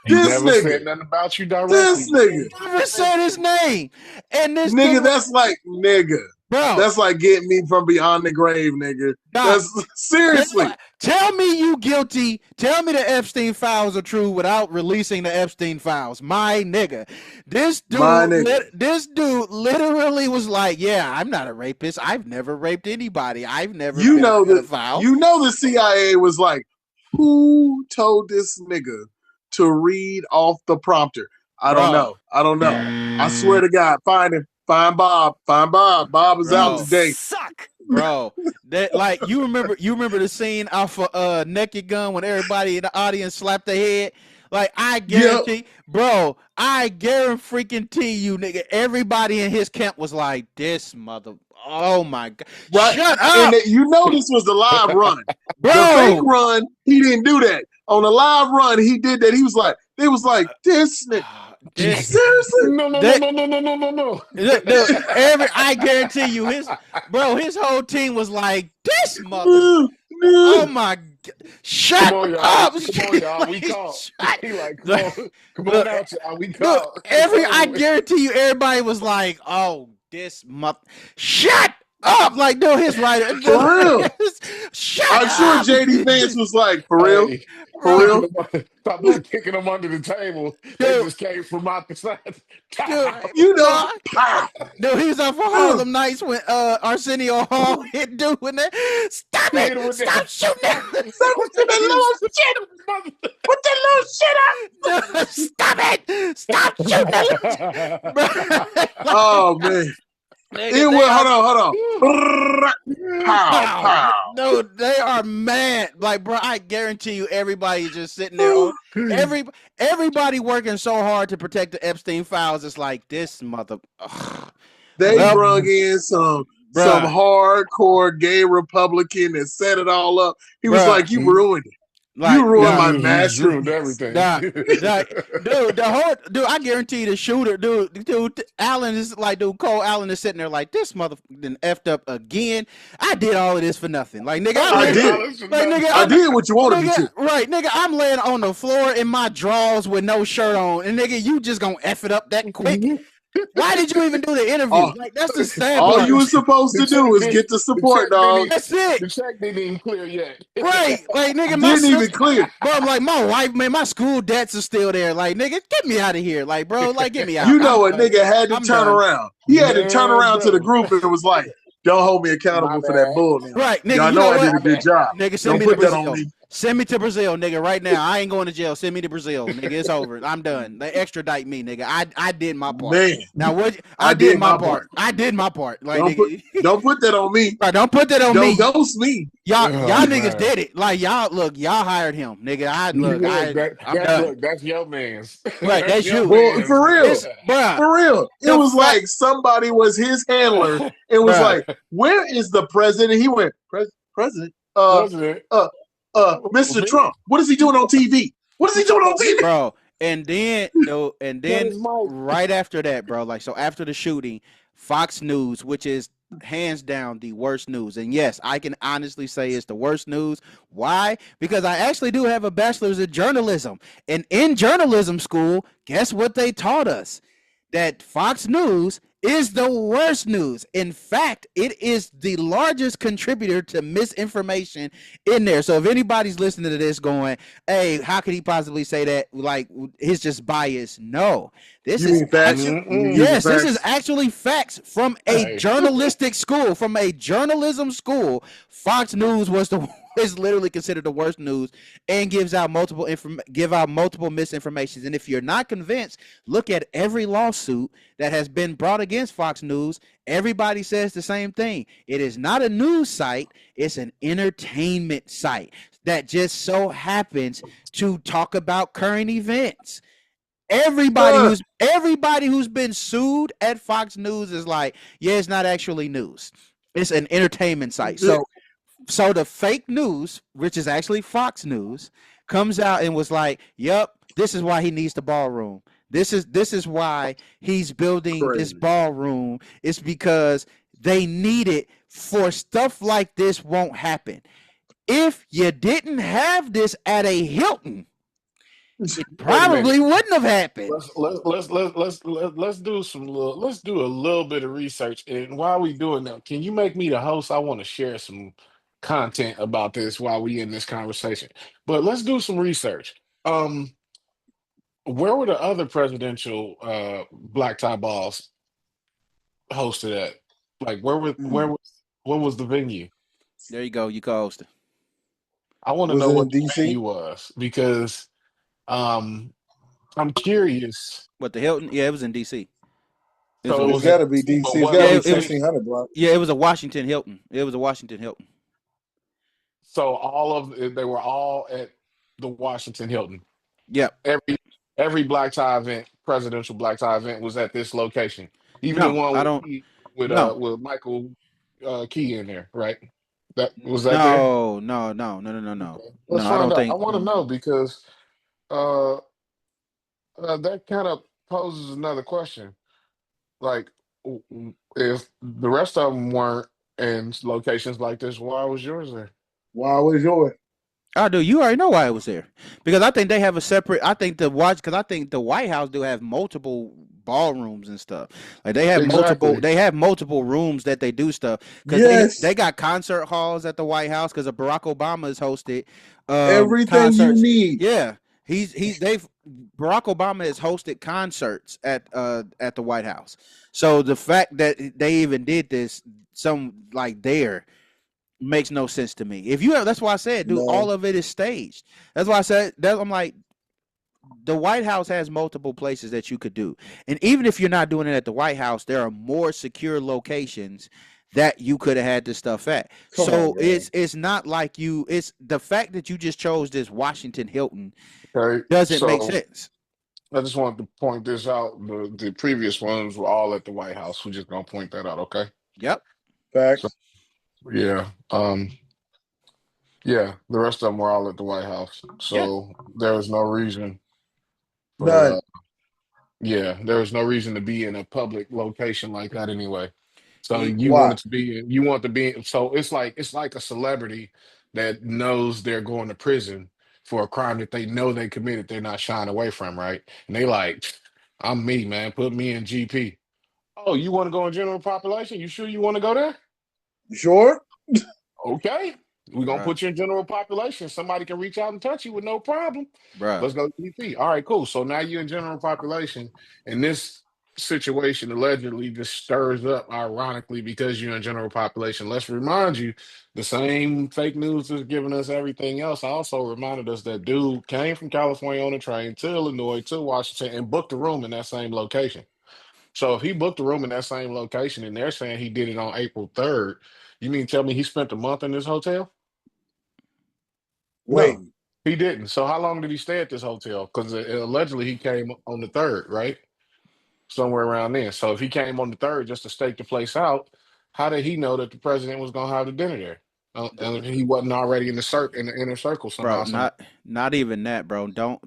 He This never nigga. said nothing about you directly. This nigga. Never said his name. And this Nigga, dude, that's like nigga. bro, That's like getting me from beyond the grave, nigga. Nah. That's seriously. tell me you guilty. Tell me the Epstein files are true without releasing the Epstein files. My nigga. This dude literally was like, yeah, I'm not a rapist. I've never raped anybody. I've never been a pedophile. The CIA was like, who told this nigga to read off the prompter? I don't know. I swear to God, find him. Find Bob. Bob is out today. Suck. Bro, that like you remember the scene off of Naked Gun when everybody in the audience slapped their head? Like I guarantee, bro, I guarantee you, nigga, everybody in his camp was like, this mother, oh my God. Right? Shut up. And this was the live run. Bro. The fake run, he didn't do that. On the live run, he did that. He was like, this nigga. Seriously? No. I guarantee you, his whole team was like, this mother. Oh my Shut Come on, y'all. up. Come on, y'all. We called. Shut. He like, Look, come on look, out, y'all. We look, called. It's I over with. guarantee you, everybody was like, "Oh, this month, shut up!" Like, no, his writer, For real. shut I'm sure up, JD Vance was like, for real? Hey, For bro, kicking real? them, stop not kicking them under the table. They dude, just came from out the side. dude, You know, bro. pow. Dude, he was up for Harlem Nights when Arsenio Hall hit dude when they stop He hit him it, with stop that. shooting it. Stop Put with that that little shit. Put that little shit up. Dude, stop it, stop shooting that, bro. Like, Oh, man. nigga, It they will, are hold on. Brrrr. Pow, pow. pow. No, they are mad. Like, bro, I guarantee you, everybody just sitting there. On everybody working so hard to protect the Epstein files. It's like this mother. Ugh. They Well, brung in some bruh, hardcore gay Republican that set it all up. He was bruh, like, you ruined it. You like, ruined nah, my He's ruined masterpiece. everything. nah, dude, the whole dude. I guarantee you, the shooter, dude, Allen is like, dude, Cole Allen is sitting there like this mother then effed up again. I did all of this for nothing. Like, nigga, I I I did lay, did. all this for like, nigga, nothing. I did what you wanted me nigga, to. right, nigga, I'm laying on the floor in my drawers with no shirt on, and nigga, you just gonna f it up that quick. Why did you even do the interview? All, Like, that's the sad all you part. were supposed The to check do is didn't. get the The check support, didn't. dog. That's it. The check didn't even clear yet. Right. Like, nigga, my Didn't even sister, clear. bro, I'm like, my wife, man, my school debts are still there. Like, nigga, get me out of here. Like, bro, like, get me out. You I'm know a done. nigga had to I'm turn done. around. He had to turn Man, around to the bro. group and was like, don't hold me My accountable for that bad. bull now. Right, nigga, Y'all you know know I what? did a My good bad. job. Nigga, send Don't me to put that on Brazil. me. Send me to Brazil, nigga, right now. I ain't going to jail. Send me to Brazil, nigga. It's over. I'm done. They extradite me, nigga. I did my part. Man, Now what? I I did did my my part. part. I did my part. Like, Don't put nigga, don't put that on me. bro, don't put that on Don't me. ghost me. Y'all Oh niggas man. did it. Like, y'all look, y'all hired him, nigga. Look, I'm done. look, that's your man's. Right, That's that's your you. Well, man's. for real. It's bruh. For real. It The was fact, like somebody was his handler and was bruh, like, where is the president? He went, President? President. Mr. Trump. What is he doing on TV? What is he doing on TV? bro. And then though, and Got then his mic. right after that, bro. Like, so after the shooting, Fox News, which is hands down the worst news, and yes, I can honestly say it's the worst news. Why? Because I actually do have a bachelor's in journalism, and in journalism school, guess what they taught us? That Fox News is the worst news. In fact, it is the largest contributor to misinformation in there. So if anybody's listening to this going, hey, how could he possibly say that? Like, it's just bias. No, this You is mean facts? actually, You Mm-mm. using yes, this is facts? actually facts from a Hey. journalistic school, from a journalism school. Fox News was the is literally considered the worst news and gives out multiple misinformations. And if you're not convinced, look at every lawsuit that has been brought against Fox News. Everybody says the same thing. It is not a news site, it's an entertainment site that just so happens to talk about current events. Uh, Everybody who's been sued at Fox News is like, yeah, it's not actually news. It's an entertainment site. So the fake news, which is actually Fox News, comes out and was like, "Yep, this is why he needs the ballroom. This is why he's building this crazy. ballroom. It's because they need it for stuff like this won't happen. If you didn't have this at a Hilton, it Wait a minute. probably wouldn't have happened." Let's do let's do a little bit of research. And while we doing that, can you make me the host? I want to share some content about this while we in this conversation. But let's do some research. Um, where were the other presidential black tie balls hosted at? Like Mm. what was the venue? There you go. You caused it. I want to Was know it what in the DC? venue was because um I'm curious. What, the Hilton? Yeah, it was in D.C. It was So a it It's was got in to be DC, but DC. It's what got yeah, to be it was 1600 block. yeah, it was a Washington Hilton. It was a Washington Hilton. so all of they were all at the Washington Hilton. Yep. Every black tie event, presidential black tie event, was at this location. Even the No, one I with don't. Key, No, with Michael Key in there, right? That was that there. no. Okay. Let's No, I find don't out. I think. want to know because uh, that kind of poses another question. Like, if the rest of them weren't in locations like this, why was yours there? Why was yours? I do. You already know why it was there, because I think they have a separate. I think because I think the White House do have multiple ballrooms and stuff. Like they have multiple. Exactly. They have multiple rooms that they do stuff because they Yes, got concert halls at the White House because Barack Obama has hosted everything you concerts. need. Yeah, they've Barack Obama has hosted concerts at the White House. So the fact that they even did this, some like there makes no sense to me. If you have, that's why I said, dude, all No, of it is staged. That's why I said that. I'm like, the White House has multiple places that you could do, and even if you're not doing it at the White House, there are more secure locations that you could have had this stuff at. come on, So man. it's not like you. It's the fact that you just chose this Washington Hilton Okay. doesn't make So sense. I just wanted to point this out. The previous ones were all at the White House. We're just gonna point that out, okay? Yep. So Facts. yeah. Yeah, the rest of them were all at the White House. Yeah. So there was no reason for None. yeah, there was no reason to be in a public location like that anyway. So you Why? wanted to be you want to be so it's like a celebrity that knows they're going to prison for a crime that they know they committed, they're not shying away from, right? And they like, I'm me, man. Put me in GP. Oh, you want to go in general population? You sure you want to go there? You sure? Okay. We're gonna Bruh. put you in general population. Somebody can reach out and touch you with no problem. Bruh. Let's go to GP. All right, cool. So now you're in general population, and this situation allegedly just stirs up, ironically, because you're in general population. Let's remind you, the same fake news is giving us everything else. Also reminded us that dude came from California on a train to Illinois to Washington and booked a room in that same location. So if he booked a room in that same location and they're saying he did it on April 3rd, you mean tell me he spent a month in this hotel? Wait. No, he didn't. So how long did he stay at this hotel? Because allegedly he came on the 3rd, right? Somewhere around then. So if he came on the 3rd just to stake the place out, how did he know that the president was going to have the dinner there? And he wasn't already in in the inner circle Bro, somehow, some. not even that, bro. Don't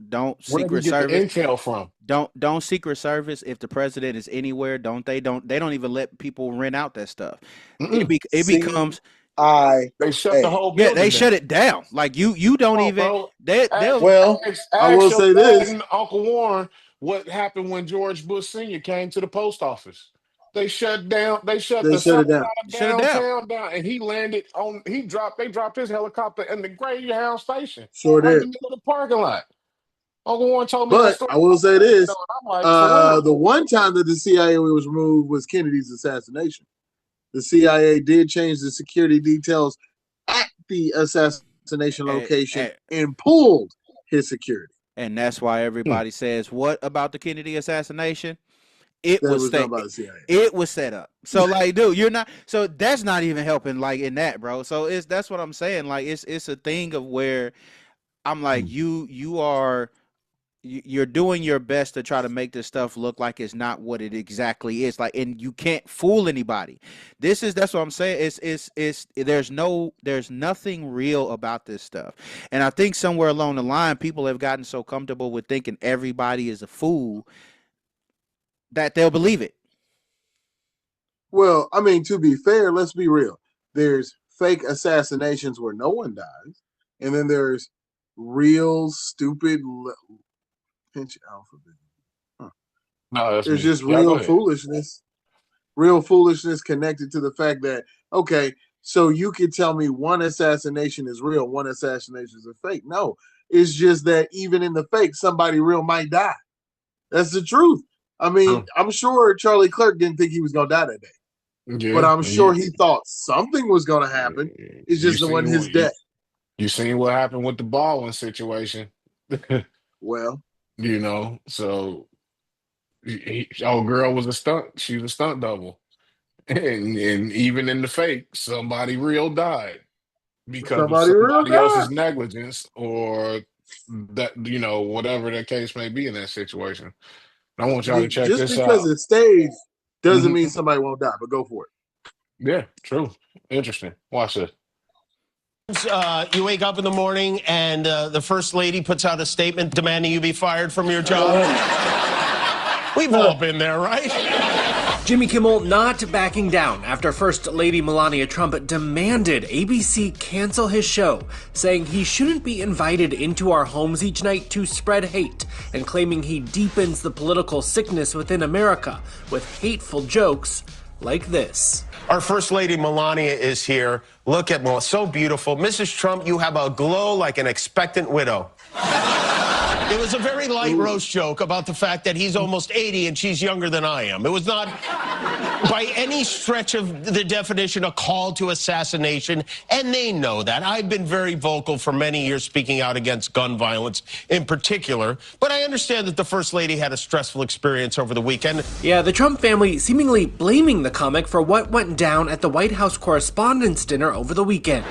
Where did he Secret get the Service. intel from? Don't Secret Service, if the president is anywhere, they don't even let people rent out that stuff. Mm-mm. It becomes, CIA. They shut the whole yeah, they building shut down. it down. Like you don't Oh, even, bro. they'll Well, I Ask will your say dad this. and Uncle Warren what happened when George Bush Sr. came to the post office. They shut down, they shut They the shut south it down. side of shut it down. downtown down, and he landed on they dropped his helicopter in the Greyhound station, Sure right in did. the middle of the parking lot. Uncle Warren told me that But story I will about say 10 years ago, this. and I'm like, for real. The one time that the CIA was removed was Kennedy's assassination. The CIA did change the security details at the assassination And, location and, and pulled his security. and that's why Hmm. everybody says, what about the Kennedy assassination? It That was was done sta- by the CIA. it was set up. So like, dude, you're not. So that's not even helping. Like in that, bro. So that's what I'm saying. Like it's a thing of where I'm like, you're doing your best to try to make this stuff look like it's not what it exactly is. Like, and you can't fool anybody. That's what I'm saying. There's nothing real about this stuff. And I think somewhere along the line, people have gotten so comfortable with thinking everybody is a fool that they'll believe it. Well, I mean, to be fair, let's be real. There's fake assassinations where no one dies, and then there's real stupid pinch alphabet. Huh. No, that's There's me. just Yeah, go real ahead. foolishness. Real foolishness connected to the fact that, okay, so you could tell me one assassination is real, one assassination is a fake. No, it's just that even in the fake, somebody real might die. That's the truth. I mean, True. I'm sure Charlie Clerk didn't think he was going to die that day, but Yeah, I'm and sure he thought something was going to happen. It's you just the one seen his what death. you seen what happened with the Baldwin situation. Well, So old girl was a stunt. She was a stunt double, and even in the fake, somebody real died because of somebody real somebody died. else's negligence or that whatever the case may be in that situation. I want I y'all to mean, check just this because out. it's staged doesn't mean Mhm. somebody won't die, but go for it. Yeah, true, interesting. Watch this. You wake up in the morning and the first lady puts out a statement demanding you be fired from your job. We've all been there, right? Jimmy Kimmel not backing down after First Lady Melania Trump demanded ABC cancel his show, saying he shouldn't be invited into our homes each night to spread hate, and claiming he deepens the political sickness within America with hateful jokes like this. Our First Lady Melania is here. Look at Melania, so beautiful. Mrs. Trump, you have a glow like an expectant widow. It was a very light roast joke about the fact that he's almost 80 and she's younger than I am. It was not, by any stretch of the definition, a call to assassination, and they know that. I've been very vocal for many years speaking out against gun violence in particular, but I understand that the First Lady had a stressful experience over the weekend. Yeah, the Trump family seemingly blaming the comic for what went down at the White House Correspondents' Dinner over the weekend.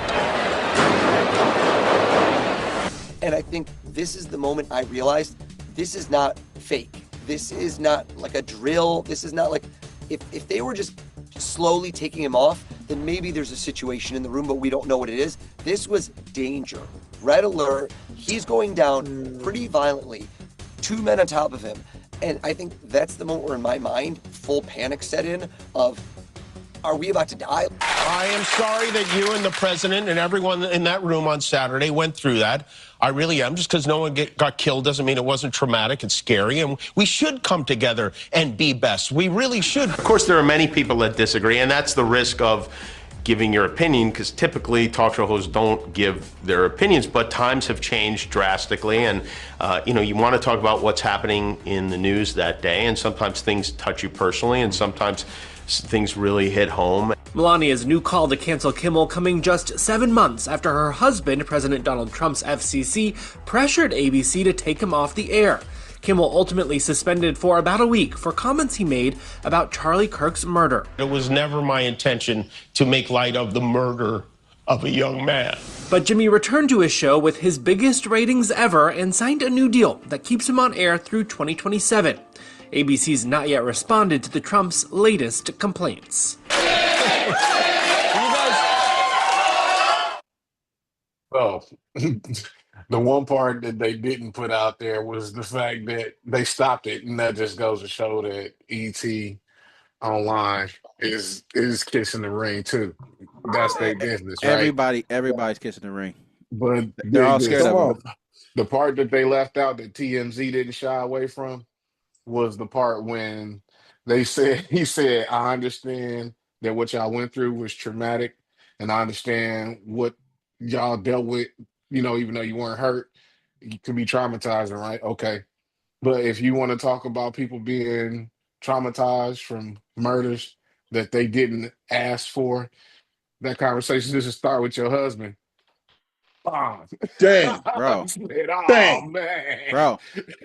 And I think this is the moment I realized this is not fake. This is not like a drill. This is not like, if they were just slowly taking him off, then maybe there's a situation in the room, but we don't know what it is. This was danger. Red alert. He's going down pretty violently. Two men on top of him. And I think that's the moment where in my mind, full panic set in of, are we about to die? I am sorry that you and the president and everyone in that room on Saturday went through that. I really am. Just because no one got killed doesn't mean it wasn't traumatic and scary. And we should come together and be best. We really should. Of course, there are many people that disagree, and that's the risk of giving your opinion, because typically talk show hosts don't give their opinions, but times have changed drastically, and you want to talk about what's happening in the news that day, and sometimes things touch you personally, and sometimes things really hit home. Melania's new call to cancel Kimmel coming just 7 months after her husband, President Donald Trump's FCC, pressured ABC to take him off the air. Kimmel ultimately suspended for about a week for comments he made about Charlie Kirk's murder. It was never my intention to make light of the murder of a young man. But Jimmy returned to his show with his biggest ratings ever and signed a new deal that keeps him on air through 2027. ABC's not yet responded to the Trump's latest complaints. Oh, the one part that they didn't put out there was the fact that they stopped it, and that just goes to show that ET online is kissing the ring too. That's their business, right? Everybody's kissing the ring. But They're all scared of it. the part that they left out that TMZ didn't shy away from was the part when he said, I understand that what y'all went through was traumatic, and I understand what y'all dealt with, even though you weren't hurt, it could be traumatizing, right? Okay. But if you want to talk about people being traumatized from murders that they didn't ask for, that conversation just start with your husband. Oh. Damn, Bro. Oh, Dang. man. Bro.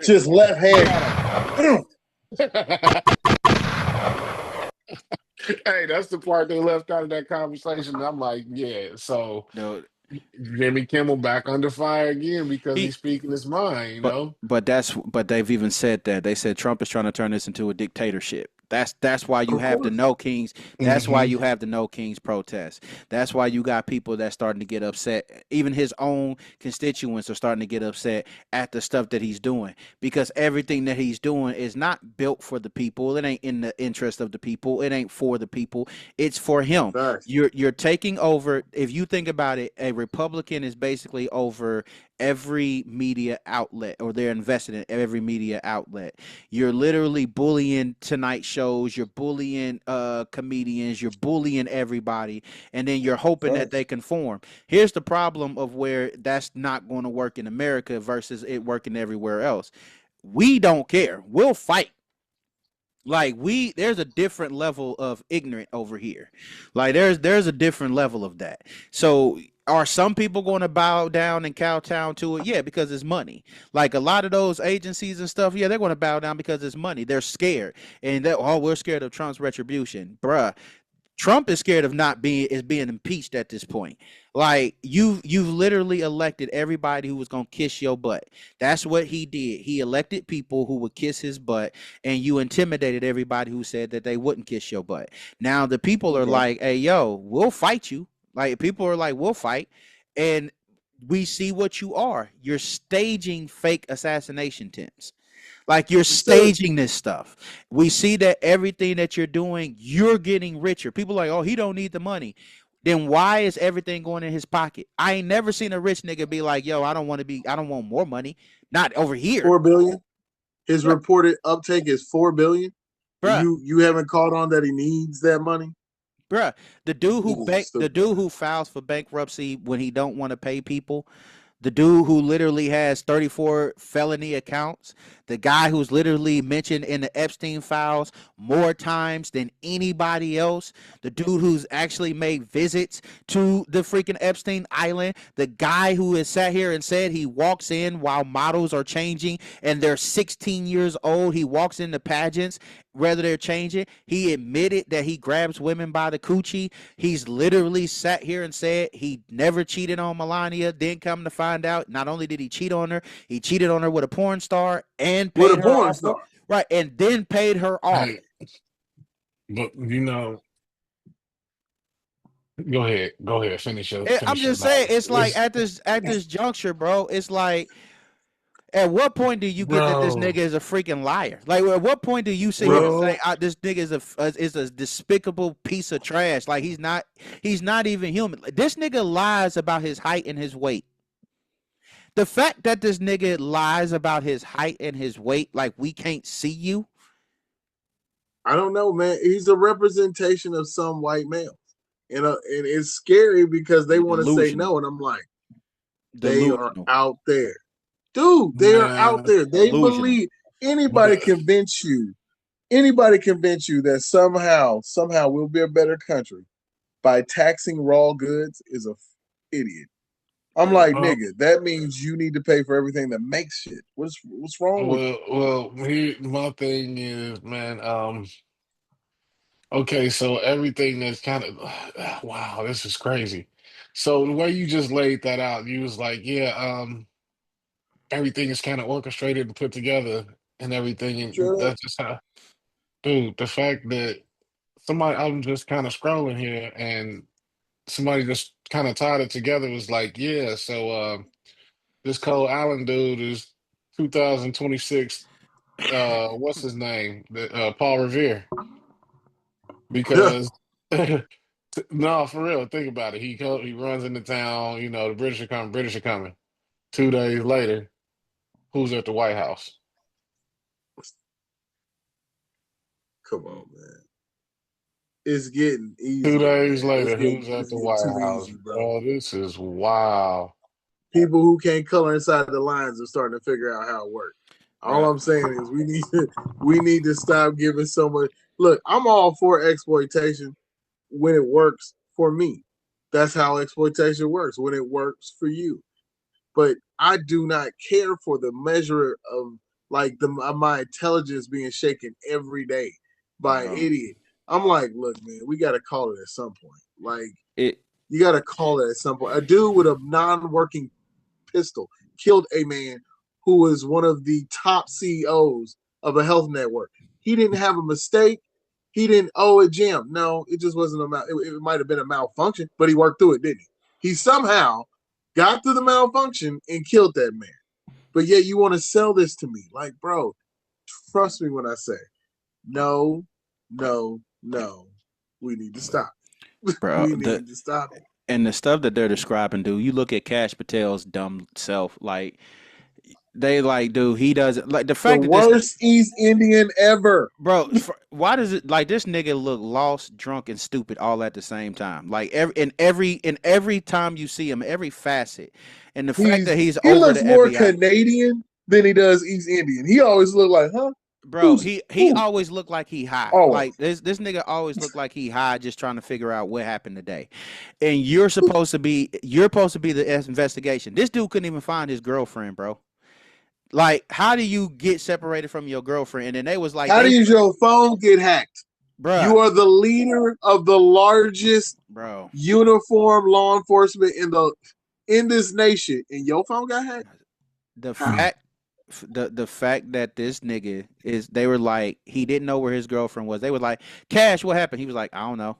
just left hand. Hey, that's the part they left out of that conversation. I'm like, yeah, so No, Jimmy Kimmel back under fire again because he's speaking his mind, you know? but they've even said that. They said Trump is trying to turn this into a dictatorship. That's why you have the No Kings. That's why you have the No Kings protest. That's why you got people that's starting to get upset. Even his own constituents are starting to get upset at the stuff that he's doing, because everything that he's doing is not built for the people. It ain't in the interest of the people. It ain't for the people. It's for him. Nice. You're taking over. If you think about it, a Republican is basically over every media outlet, or they're invested in every media outlet. You're literally bullying Tonight shows, you're bullying comedians, you're bullying everybody, and then you're hoping that they conform. Here's the problem of where that's not going to work in America versus it working everywhere else. We don't care. We'll fight. Like, there's a different level of ignorant over here. Like, there's a different level of that. So are some people going to bow down and kowtow to it? Yeah, because it's money. Like, a lot of those agencies and stuff, yeah, they're going to bow down because it's money. They're scared. And we're scared of Trump's retribution. Bruh, Trump is scared of being impeached at this point. Like, you've literally elected everybody who was going to kiss your butt. That's what he did. He elected people who would kiss his butt, and you intimidated everybody who said that they wouldn't kiss your butt. Now the people are like, hey, yo, we'll fight you. Like, people are like, we'll fight. And we see what you are. You're staging fake assassination attempts. Like you're So, staging this stuff. We see that everything that you're doing, you're getting richer. People are like, oh, he don't need the money. Then why is everything going in his pocket? I ain't never seen a rich nigga be like, yo, I don't want more money. Not over here. 4 billion. His Bruh, reported uptake is 4 billion. bruh, You haven't caught on that he needs that money. bruh. Niggas is The stupid, dude man. who files for bankruptcy when he don't want to pay people, the dude who literally has 34 felony accounts, the guy who's literally mentioned in the Epstein files more times than anybody else, the dude who's actually made visits to the freaking Epstein Island, the guy who has sat here and said he walks in while models are changing and they're 16 years old. He walks into pageants whether they're changing. He admitted that he grabs women by the coochie. He's literally sat here and said he never cheated on Melania. Then come to find out, not only did he cheat on her, he cheated on her with a porn star and With a paid her porn off. star. Right, and then paid her off. Hey, but go ahead, I'm finish your just saying, knowledge. it's like at this juncture, bro. It's like, at what point do you get that this nigga Bro, is a freaking liar? Like, at what point do you sit here and Bro, say, bro, this nigga is a despicable piece of trash? Like, he's not even human. This nigga lies about his height and his weight. The fact that this nigga lies about his height and his weight, like we can't see you, I don't know, man. He's a representation of some white males. And it's scary because they you want to say delusional, no. And I'm like, they are delusional, out there. Dude, they are out man. there. They delusional. believe But anybody convince you that somehow we'll be a better country by taxing raw goods is a idiot. I'm like, uh, nigga, that means you need to pay for everything that makes shit. What's wrong with you? my thing is, man. Okay, so everything that's kind of wow, this is crazy. So the way you just laid that out, you was like, yeah, everything is kind of orchestrated and put together and everything, and Straight up. that's just how, dude. The fact that somebody, I'm just kind of scrolling here, and somebody just kind of tied it together was like, yeah, so this Cole Allen dude is 2026. What's his name? Paul Revere, because. No, for real. Think about it. He runs into town. The British are coming. British are coming. 2 days later, who's at the White House? Come on, man. It's getting 2 days man. later, who's at It's the getting White too House? easy, bro. Bro, this is wow. People who can't color inside the lines are starting to figure out how it works. All Bruh. I'm saying is we need to stop giving so much. Look, I'm all for exploitation when it works for me. That's how exploitation works when it works for you. But I do not care for the measure of like my intelligence being shaken every day by an Bro. idiot. I'm like, look, man, we got to call it at some point. Like, It you got to call it at some point. A dude with a non-working pistol killed a man who was one of the top CEOs of a health network. He didn't have a mistake. He didn't owe a gem. No, it just wasn't it might have been a malfunction, but he worked through it, didn't he? He somehow got through the malfunction and killed that man. But yet you want to sell this to me. Like, bro, trust me when I say no, no, no. We need to stop. bro, We need to stop it. and the stuff that they're describing, dude, you look at Cash Patel's dumb self, like they like, dude, he doesn't like the The fact that this, worst East Indian ever. bro. Why does it like this nigga look lost, drunk, and stupid all at the same time? Like every time you see him, every facet, and the fact that he's He over looks the more FBI. Canadian than he does East Indian. He always look like, huh? Bro, Who's he who? always looked like he high. Always. Like this nigga always looked like he high, just trying to figure out what happened today. And you're supposed to be the investigation. This dude couldn't even find his girlfriend, bro. Like, how do you get separated from your girlfriend? And then they was like, How they, does your phone get hacked? bruh, You are the leader of the largest bro, uniform law enforcement in this nation, and your phone got hacked. the How? fact, the fact that this nigga is, they were like, he didn't know where his girlfriend was. They were like, Cash, what happened? He was like, I don't know.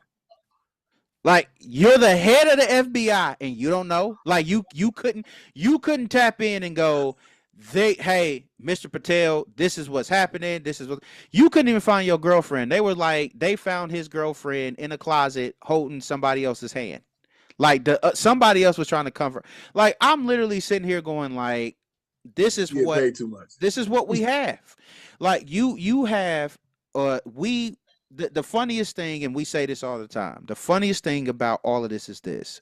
Like, you're the head of the FBI and you don't know. Like, you couldn't tap in and go, Hey, Mr. Patel, this is what's happening. This is what you couldn't even find your girlfriend. They were like, they found his girlfriend in a closet holding somebody else's hand. Like somebody else was trying to comfort. Like I'm literally sitting here going like, this is You get what paid too much. this is what we have. Like you have we the funniest thing, and we say this all the time. The funniest thing about all of this is this.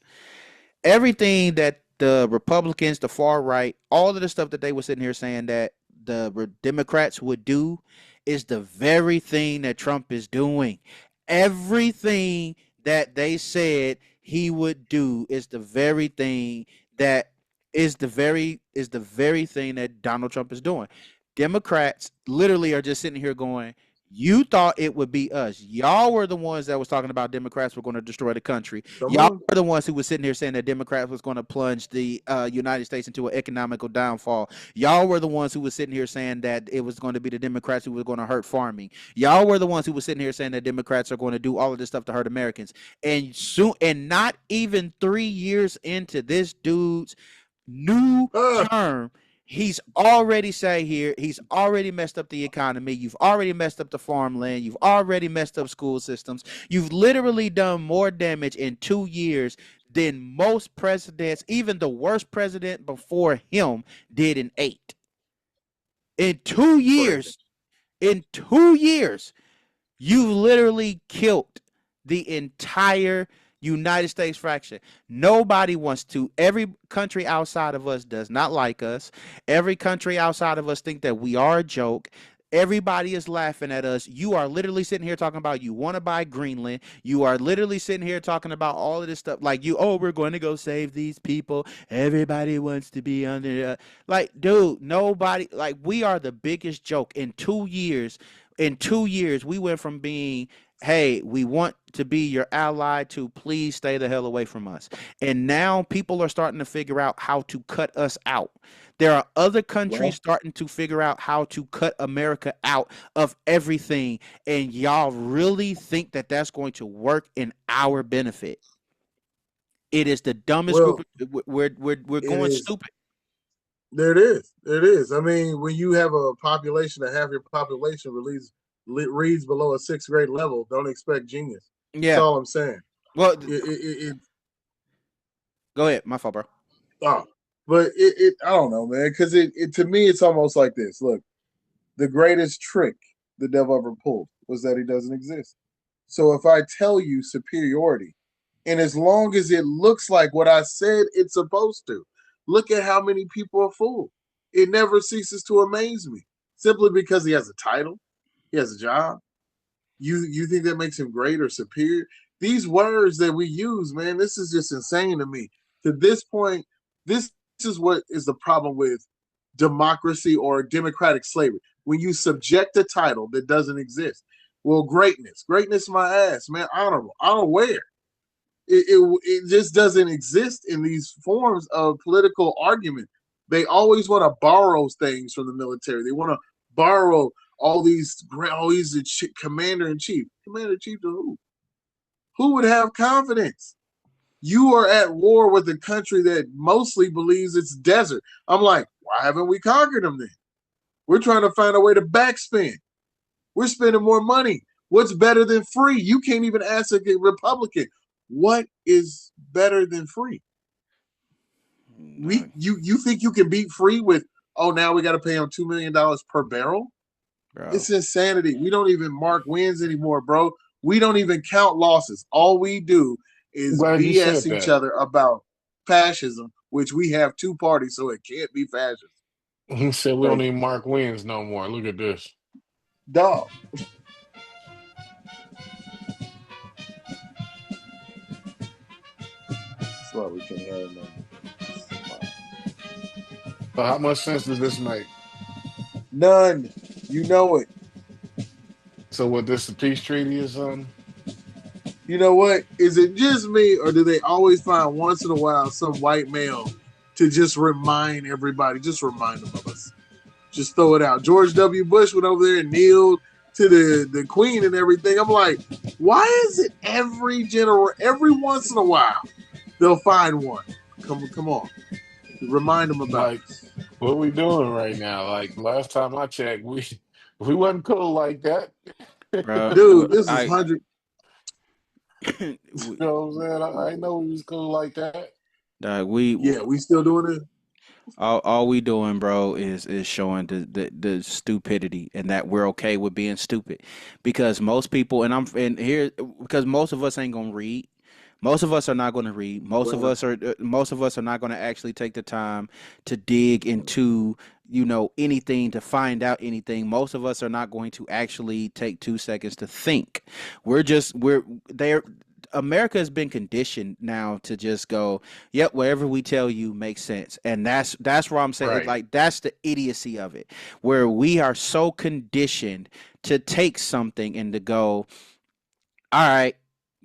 Everything that the Republicans, the far right, all of the stuff that they were sitting here saying that the Democrats would do is the very thing that Trump is doing. Everything that they said he would do is the very thing that is the very thing that Donald Trump is doing. Democrats literally are just sitting here going, you thought it would be us. Y'all were the ones that was talking about Democrats were going to destroy the country. Y'all were the ones who was sitting here saying that Democrats was going to plunge the United States into an economical downfall. Y'all were the ones who was sitting here saying that it was going to be the Democrats who were going to hurt farming. Y'all were the ones who was sitting here saying that Democrats are going to do all of this stuff to hurt Americans. And soon, and not even 3 years into this dude's new term, he's already he's already messed up the economy. You've already messed up the farmland. You've already messed up school systems. You've literally done more damage in 2 years than most presidents, even the worst president before him, did in 8. In 2 years, you've literally killed the entire United States fraction. Nobody wants to. Every country outside of us does not like us. Every country outside of us think that we are a joke. Everybody is laughing at us. You are literally sitting here talking about you want to buy Greenland. You are literally sitting here talking about all of this stuff. Like we're going to go save these people. Everybody wants to be under. Like, dude, nobody. Like, we are the biggest joke in 2 years. In 2 years, we went from being, hey, we want to be your ally to please stay the hell away from us. And now people are starting to figure out how to cut us out. There are other countries starting to figure out how to cut America out of everything. And y'all really think that that's going to work in our benefit? It is the dumbest group. We're going stupid. There it is. There it is. I mean, when you have a population that half your population reads below a 6th grade level, don't expect genius. Yeah. That's all I'm saying. Well, go ahead. My fault, bro. Oh, but I don't know, man, because to me, it's almost like this. Look, the greatest trick the devil ever pulled was that he doesn't exist. So if I tell you superiority, and as long as it looks like what I said it's supposed to, look at how many people are fooled. It never ceases to amaze me, simply because he has a title, he has a job. You think that makes him great or superior? These words that we use, man, this is just insane to me. To this point, this is what is the problem with democracy or democratic slavery. When you subject a title that doesn't exist. Well, greatness, my ass, man, honorable, where? It just doesn't exist in these forms of political argument. They always want to borrow things from the military. They want to borrow all these commander-in-chief. Commander-in-chief to who? Who would have confidence? You are at war with a country that mostly believes it's desert. I'm like, why haven't we conquered them then? We're trying to find a way to backspin. We're spending more money. What's better than free? You can't even ask a Republican. What is better than free? You think you can beat free with, now we got to pay them $2 million per barrel? Bro. It's insanity. We don't even mark wins anymore, bro. We don't even count losses. All we do is BS each other about fascism, which we have 2 parties, so it can't be fascism. He said we don't even mark wins no more. Look at this. Dog. That's why we can have them. So how much sense does this make? None. You know it. So what, this the peace treaty or something? You know what? Is it just me, or do they always find once in a while some white male to just remind everybody, just remind them of us? Just throw it out. George W. Bush went over there and kneeled to the queen and everything. I'm like, why is it every once in a while they'll find one? Come on. Remind them about it. What we doing right now? Like last time I checked, we wasn't cool like that. bro. Dude, this is I 100. You know what I'm saying? I ain't know we was cool like that. we Yeah, we still doing it. all we doing, bro, is showing the stupidity and that we're okay with being stupid, because most people and here because most of us ain't gonna read. Most of us are not going to read. Well, Most of us are not going to actually take the time to dig into anything, to find out anything. Most of us are not going to actually take 2 seconds to think. We're there. America has been conditioned now to just go, yep, whatever we tell you makes sense. And that's where I'm saying, Right. like, that's the idiocy of it, where we are so conditioned to take something and to go, all right,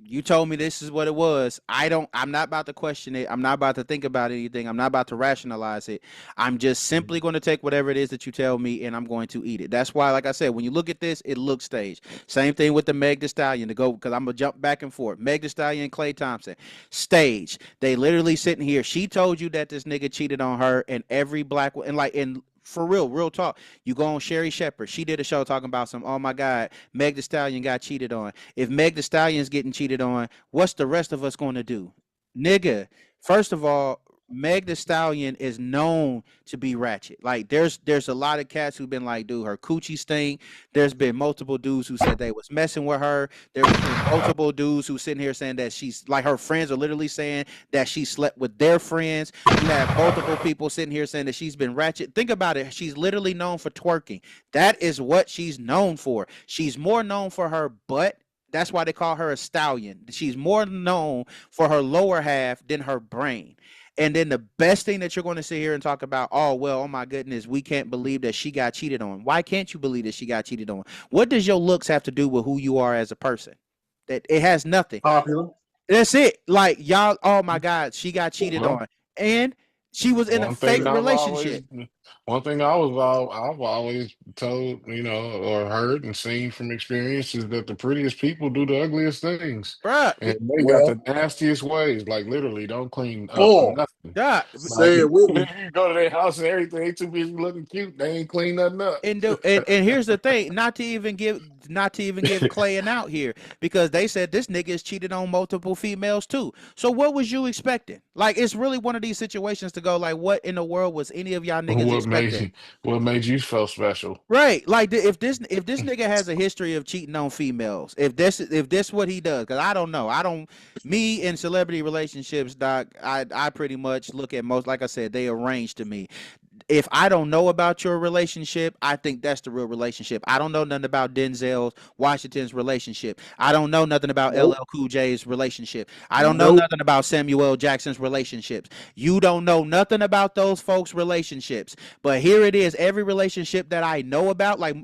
you told me this is what it was. I'm not about to question it. I'm not about to think about anything. I'm not about to rationalize it. I'm just simply going to take whatever it is that you tell me and I'm going to eat it. That's why, like I said, when you look at this, it looks staged. Same thing with the Meg Thee Stallion, to go, because I'm going to jump back and forth. Meg Thee Stallion and Klay Thompson, staged. They literally sitting here. She told you that this nigga cheated on her, and every black, and for real talk. You go on Sherry Shepherd. She did a show talking about oh my God, Meg Thee Stallion got cheated on. If Meg Thee Stallion's getting cheated on, what's the rest of us going to do? Nigga, first of all, Meg Thee Stallion is known to be ratchet. Like there's a lot of cats who've been like, dude, her coochie stink. There's been multiple dudes who said they was messing with her. There's been multiple dudes who sitting here saying that she's like, her friends are literally saying that she slept with their friends. You have multiple people sitting here saying that she's been ratchet. Think about it. She's literally known for twerking. That is what she's known for. She's more known for her butt. That's why they call her a stallion. She's more known for her lower half than her brain. And then the best thing that you're going to sit here and talk about, oh, well, oh my goodness, we can't believe that she got cheated on. Why can't you believe that she got cheated on? What does your looks have to do with who you are as a person? That it has nothing. popular. That's it. Like y'all, oh my God, she got cheated Well, on. And she was in a one thing fake I've always, relationship. one thing I've always told, or heard and seen from experience is that the prettiest people do the ugliest things, Bruh. and they got the Well, nastiest ways. Like literally, don't clean up boom. nothing. Yeah. Like Say it with me. you go to their house and everything, they too busy looking cute. They ain't clean nothing up. And here's the thing, not to even give Clay an out here, because they said this nigga is cheated on multiple females too. So what was you expecting? Like, it's really one of these situations to go like, what in the world was any of y'all niggas What made expecting? you, what made you feel special? Right. Like if this nigga has a history of cheating on females, if this what he does, because I don't know. Me in celebrity relationships, doc, I pretty much look at most, like I said, they arrange to me. If I don't know about your relationship, I think that's the real relationship. I don't know nothing about Denzel Washington's relationship. I don't know nothing about Nope. LL Cool J's relationship. I don't know Nope. nothing about Samuel L. Jackson's relationships. You don't know nothing about those folks' relationships. But here it is, every relationship that I know about, like,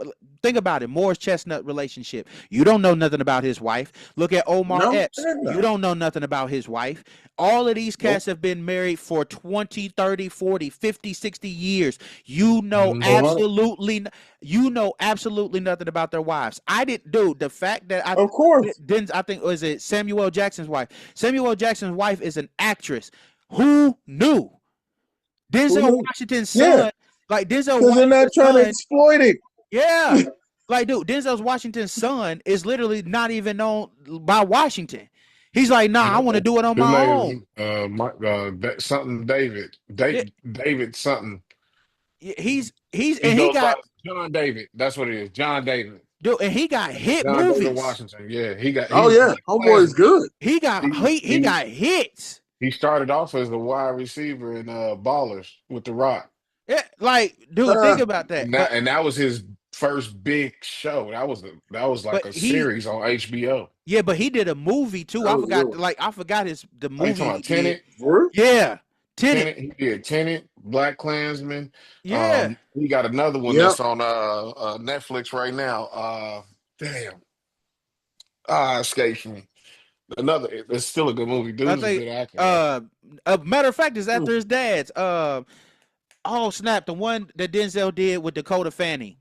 think about it, Morris Chestnut relationship. You don't know nothing about his wife. Look at Omar No. Epps. Heck You no. don't know nothing about his wife. All of these Nope. cats have been married for 20, 30, 40, 50, 60 years. You know Hmm. 400. absolutely nothing about their wives. I didn't, dude, the fact that Of course. I think, was it Samuel L. Jackson's wife? Samuel L. Jackson's wife is an actress. Who knew? Who Denzel knew? Washington's Yeah. son, like Denzel Because they're not Washington's trying to son, exploit it. yeah. Like, dude, Denzel Washington's son is literally not even known by Washington. He's like, nah, I want to do it on His my own. name is something David. Yeah, David something. and He he goes by got, John David. That's what it is. John David. dude, and he got hit John David movies. Washington. Yeah, he got Oh he's yeah. Black Homeboy is Klansman. good. He He got hits. he started off as a wide receiver in Ballers with The Rock. Yeah, like, dude, think Uh, about that. And that was his first big show. That was like But a he series on HBO. Yeah, but he did a movie too. that was a good one. I forgot the Are you movie talking he about did. Tenet? For real? Yeah, Tenet. Tenet, he did Tenet, Black Klansman. Yeah, He got another one Yep. that's on Netflix right now. Damn, escapes me. Another, it's still a good movie. I Dude is a think. good actor though. A matter of fact, is Mm. after his dad's. Oh snap! The one that Denzel did with Dakota Fanning,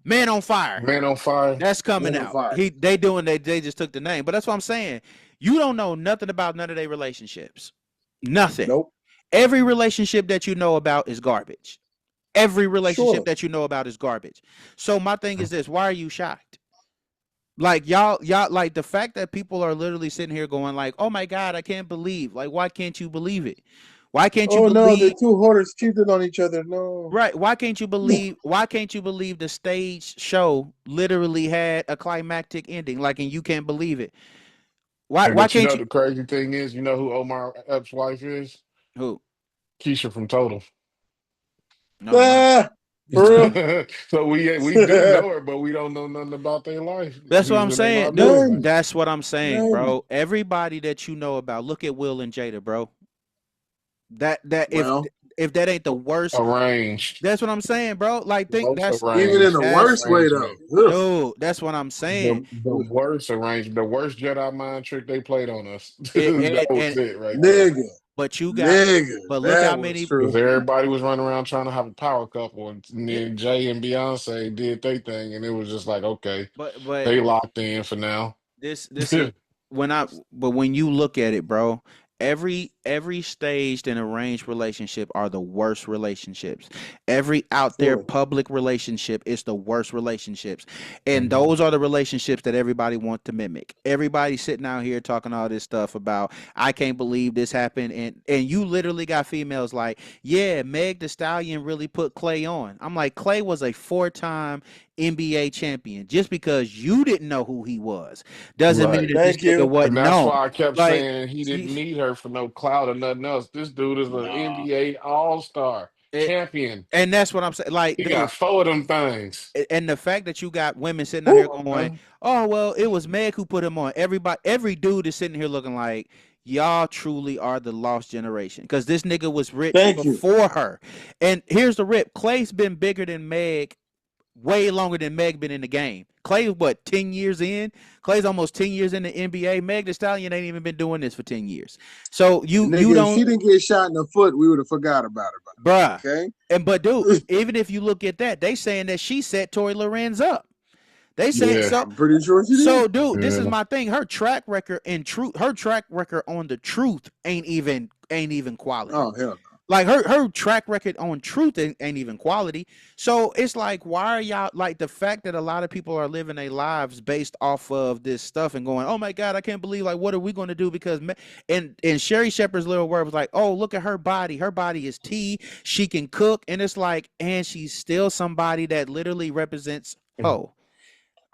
Man on Fire. Man on Fire. That's coming Man on out. fire. They just took the name, but that's what I'm saying. You don't know nothing about none of their relationships. Nothing. Nope. Every relationship that you know about is garbage. Every relationship Sure. that you know about is garbage. So my thing is this: why are you shocked? Like y'all, like the fact that people are literally sitting here going like, "Oh my God, I can't believe." Like, why can't you believe it? Why can't you Oh no, the believe? two hoarders cheated on each other. No. Right? Why can't you believe? Why can't you believe the stage show literally had a climactic ending? Like, and you can't believe it. Why? Hey, Why but you can't know you? the crazy thing is, you know who Omar Epps' wife is? Who? Keisha from Total. No, no. Ah, for real? So we do know her, but we don't know nothing about their life. That's what I'm Usually they saying, not dude. married. None. That's what I'm saying, None. bro. Everybody that you know about, look at Will and Jada, bro. That Well, if that ain't the worst, Arranged. that's what I'm saying, bro. Like, think Most that's even in arranged the that's worst way though. arrangement. Ugh. dude. That's what I'm saying. The worst arrangement, the worst Jedi mind trick they played on us. It, That was and it right there. Nigga. but you got, Nigga. but look how That was many. Because true. everybody was running around trying to have a power couple, and Yeah, then Jay and Beyonce did their thing, and it was just like, okay, but they locked in for now. this is when I but when you look at it, bro, every staged and arranged relationship are the worst relationships. Every out there Sure. public relationship is the worst relationships. And Mhm. those are the relationships that everybody wants to mimic. Everybody sitting out here talking all this stuff about I can't believe this happened, and you literally got females like, yeah, Meg the Stallion really put Klay on. I'm like, Klay was a 4-time NBA champion. Just because you didn't know who he was doesn't mean Right. that this Thank nigga you. wasn't And that's known. why I kept Like, saying he see, didn't need her for no clout or nothing else. This dude is an Nah. NBA All-Star it, champion. and that's what I'm saying. Like, He dude, got four of them things. and the fact that you got women sitting out here Woo. going, "Oh well, it was Meg who put him on." Everybody, every dude is sitting here looking like y'all truly are the lost generation because this nigga was rich Thank you. before her. And here's the rip: Clay's been bigger than Meg way longer than Meg been in the game. Klay is what, 10 years in? Clay's almost 10 years in the NBA. Meg the Stallion ain't even been doing this for 10 years. So you Nigga, if she don't, didn't get shot in the foot, we would have forgot about her by bruh. now. Okay? And but dude, even if you look at that, they saying that she set Tory Lorenz up. They saying Yeah, so. I'm pretty sure she did. So, dude, this is yeah. my thing. Her track record and truth, her track record on the truth ain't even quality. Oh hell Like her track record on truth ain't even quality. So it's like, why are y'all like the fact that a lot of people are living their lives based off of this stuff and going, oh my God, I can't believe, like, what are we going to do? Because and Sherry Shepherd's little word was like, oh, look at her body. Her body is tea. She can cook. And it's like, and she's still somebody that literally represents hoe.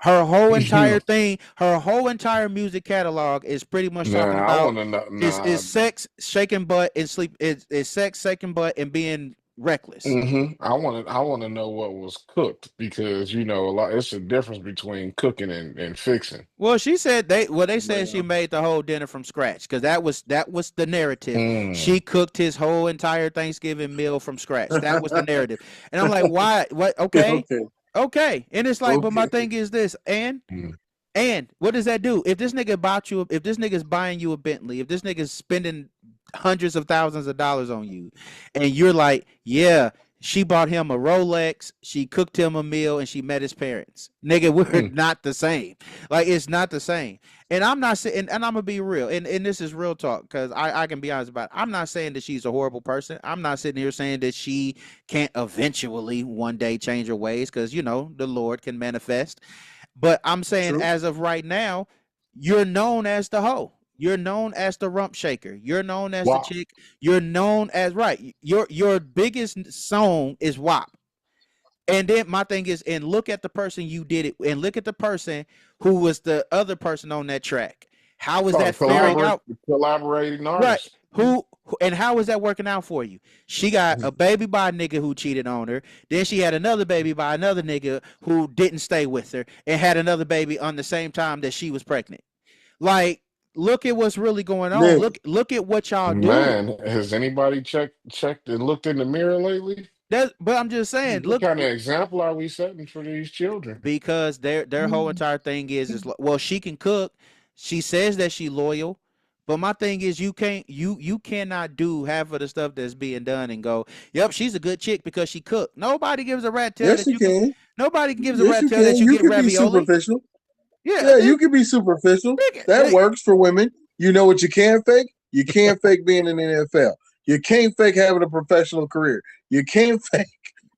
Her whole entire thing, her whole entire music catalog is pretty much Nah, talking I about want to know. is Nah, sex, shaking butt, and sleep. Is sex, shaking butt, and being reckless. I want to know what was cooked because you know a lot. It's a difference between cooking and fixing. Well, she said they said she no. made the whole dinner from scratch because that was the narrative. She Mm. cooked his whole entire Thanksgiving meal from scratch. That was the narrative, and I'm like, why? What? Well. Okay, Okay. okay. And it's like, but my Okay. thing is this, Mm. and what does that do? If this nigga bought you, if this nigga's buying you a Bentley, if this nigga's spending hundreds of thousands of dollars on you, and you're like, yeah, she bought him a Rolex, she cooked him a meal, and she met his parents. Nigga, we're Mm. not the same. Like, it's not the same. And I'm not saying, and I'm gonna be real, and this is real talk, because I can be honest about it. I'm not saying that she's a horrible person. I'm not sitting here saying that she can't eventually one day change her ways, because the Lord can manifest. But I'm saying, True. as of right now, you're known as the hoe. You're known as the rump shaker. You're known as the Wow. chick. You're known as right. Your biggest song is WAP. And then my thing is, and look at the person you did it, and look at the person who was the other person on that track. How is Oh, that faring out? collaborating Right. artists. And how is that working out for you? She got a baby by a nigga who cheated on her. Then she had another baby by another nigga who didn't stay with her and had another baby on the same time that she was pregnant. Like, look at what's really going on. Nigga. Look at what y'all do. Man, has anybody checked and looked in the mirror lately? But I'm just saying, What look, kind of example are we setting for these children? because their whole entire thing is well, she can cook. She says that she loyal. But my thing is, you cannot do half of the stuff that's being done and go, yep, she's a good chick because she cooked. Nobody gives a rat tail Yes, that you you can. can. Nobody gives a Yes, rat you tail that can. you You get can be ravioli. superficial. Yeah, Yeah, you can be superficial. That they, works for women. You know what you can fake? You can't fake being in the NFL. You can't fake having a professional career. You can't fake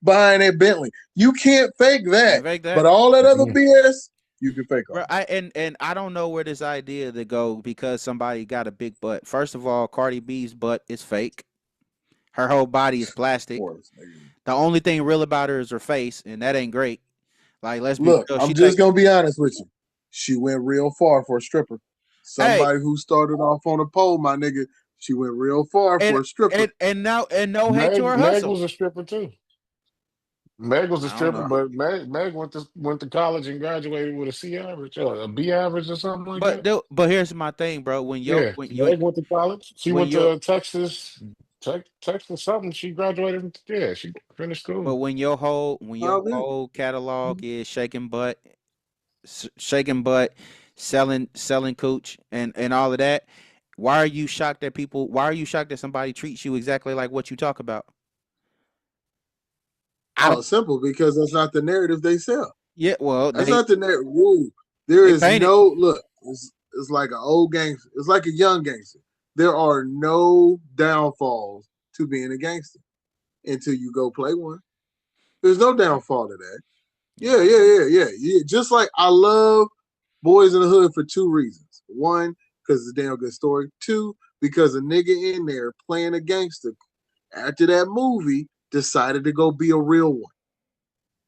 behind that Bentley. You can't fake that. Can't fake But that. all that other BS, you can fake Bro, all. and I don't know where this idea to go because somebody got a big butt. First of all, Cardi B's butt is fake. Her whole body is Of plastic. course, nigga. The only thing real about her is her face, and that ain't great. Like, let's be Look, real. I'm just gonna be honest with you. She went real far for a stripper. Hey, Somebody who started off on a pole, my nigga. She went real far and for a stripper. and no hate to her Meg hustle. was a stripper too. Meg was a I don't stripper, know, but Meg went to college and graduated with a C average or a B average or something like that. but here's my thing, bro. Yeah, Meg went to college. She when went you to Texas something. She graduated. Yeah, she finished school. but when your Oh, man. whole catalog is shaking butt, selling cooch and all of that, why are you shocked that people? Why are you shocked that somebody treats you exactly like what you talk about? I Oh, don't. simple because that's not the narrative they sell. Yeah, well, That's not the narrative. Woo. There they is paint it. no look. It's like an old gangster. It's like a young gangster. There are no downfalls to being a gangster until you go play one. There's no downfall to that. Yeah. Just like I love Boys in the Hood for two reasons. One, because it's a damn good story. Two, because a nigga in there playing a gangster after that movie decided to go be a real one.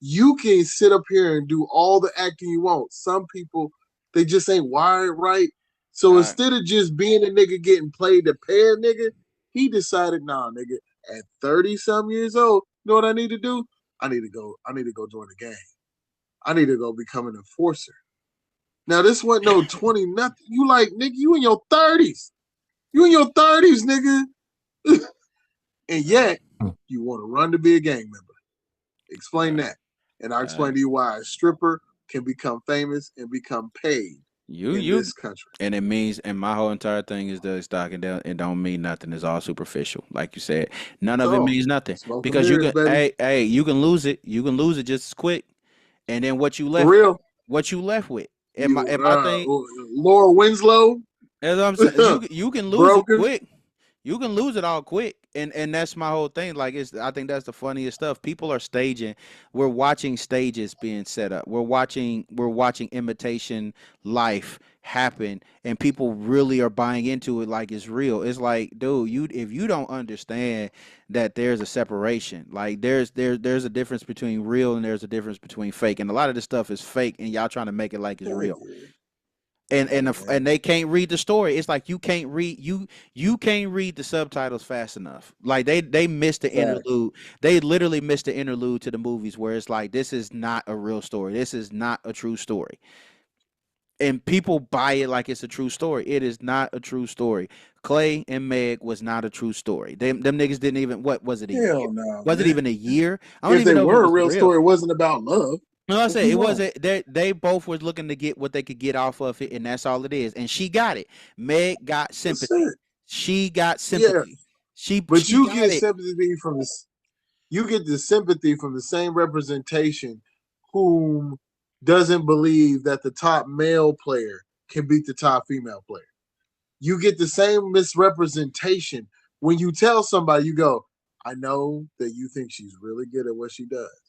You can sit up here and do all the acting you want. Some people, they just ain't wired right. So All right. instead of just being a nigga getting played to pay a nigga, he decided, nah, nigga, at 30 some years old, you know what I need to do? I need to go join the gang. I need to go become an enforcer. Now this wasn't no 20 nothing. You like, nigga, you in your 30s. You in your 30s, nigga. And yet you want to run to be a gang member. Explain that. And I'll Uh, explain to you why a stripper can become famous and become paid in you this country. and it means and my whole entire thing is the stock and it don't mean nothing. It's all superficial, like you said. None of it So, means nothing smoke and because you mirrors, can baby. hey you can lose it. You can lose it just as quick, and then For real. what you left with. You And my thing Laura Winslow, as I'm saying, you can lose it broken. quick. You can lose it all quick, and that's my whole thing. Like I think that's the funniest stuff. People are staging. We're watching stages being set up. We're watching imitation life happen, and people really are buying into it like it's real. It's like, dude, if you don't understand that there's a separation, like there's a difference between real and there's a difference between fake, and a lot of this stuff is fake, and y'all trying to make it like it's real Man. and they can't read the story. It's like you can't read the subtitles fast enough. Like they missed the Facts. interlude. They literally missed the interlude to the movies where it's like this is not a real story. This is not a true story. And people buy it like it's a true story. It is not a true story. Klay and Meg was not a true story. Them niggas didn't even what was it a year? Hell no, Was it man. even a year? I don't If even they know if it were a was real real. story, it wasn't about love. No, I What said you it want? wasn't. They both was looking to get what they could get off of it, and that's all it is. And she got it. Meg got That's sympathy. it. She got Yeah. sympathy. She But she you got get it. sympathy from this. You get the sympathy from the same representation whom doesn't believe that the top male player can beat the top female player. You get the same misrepresentation when you tell somebody, you go, I know that you think she's really good at what she does,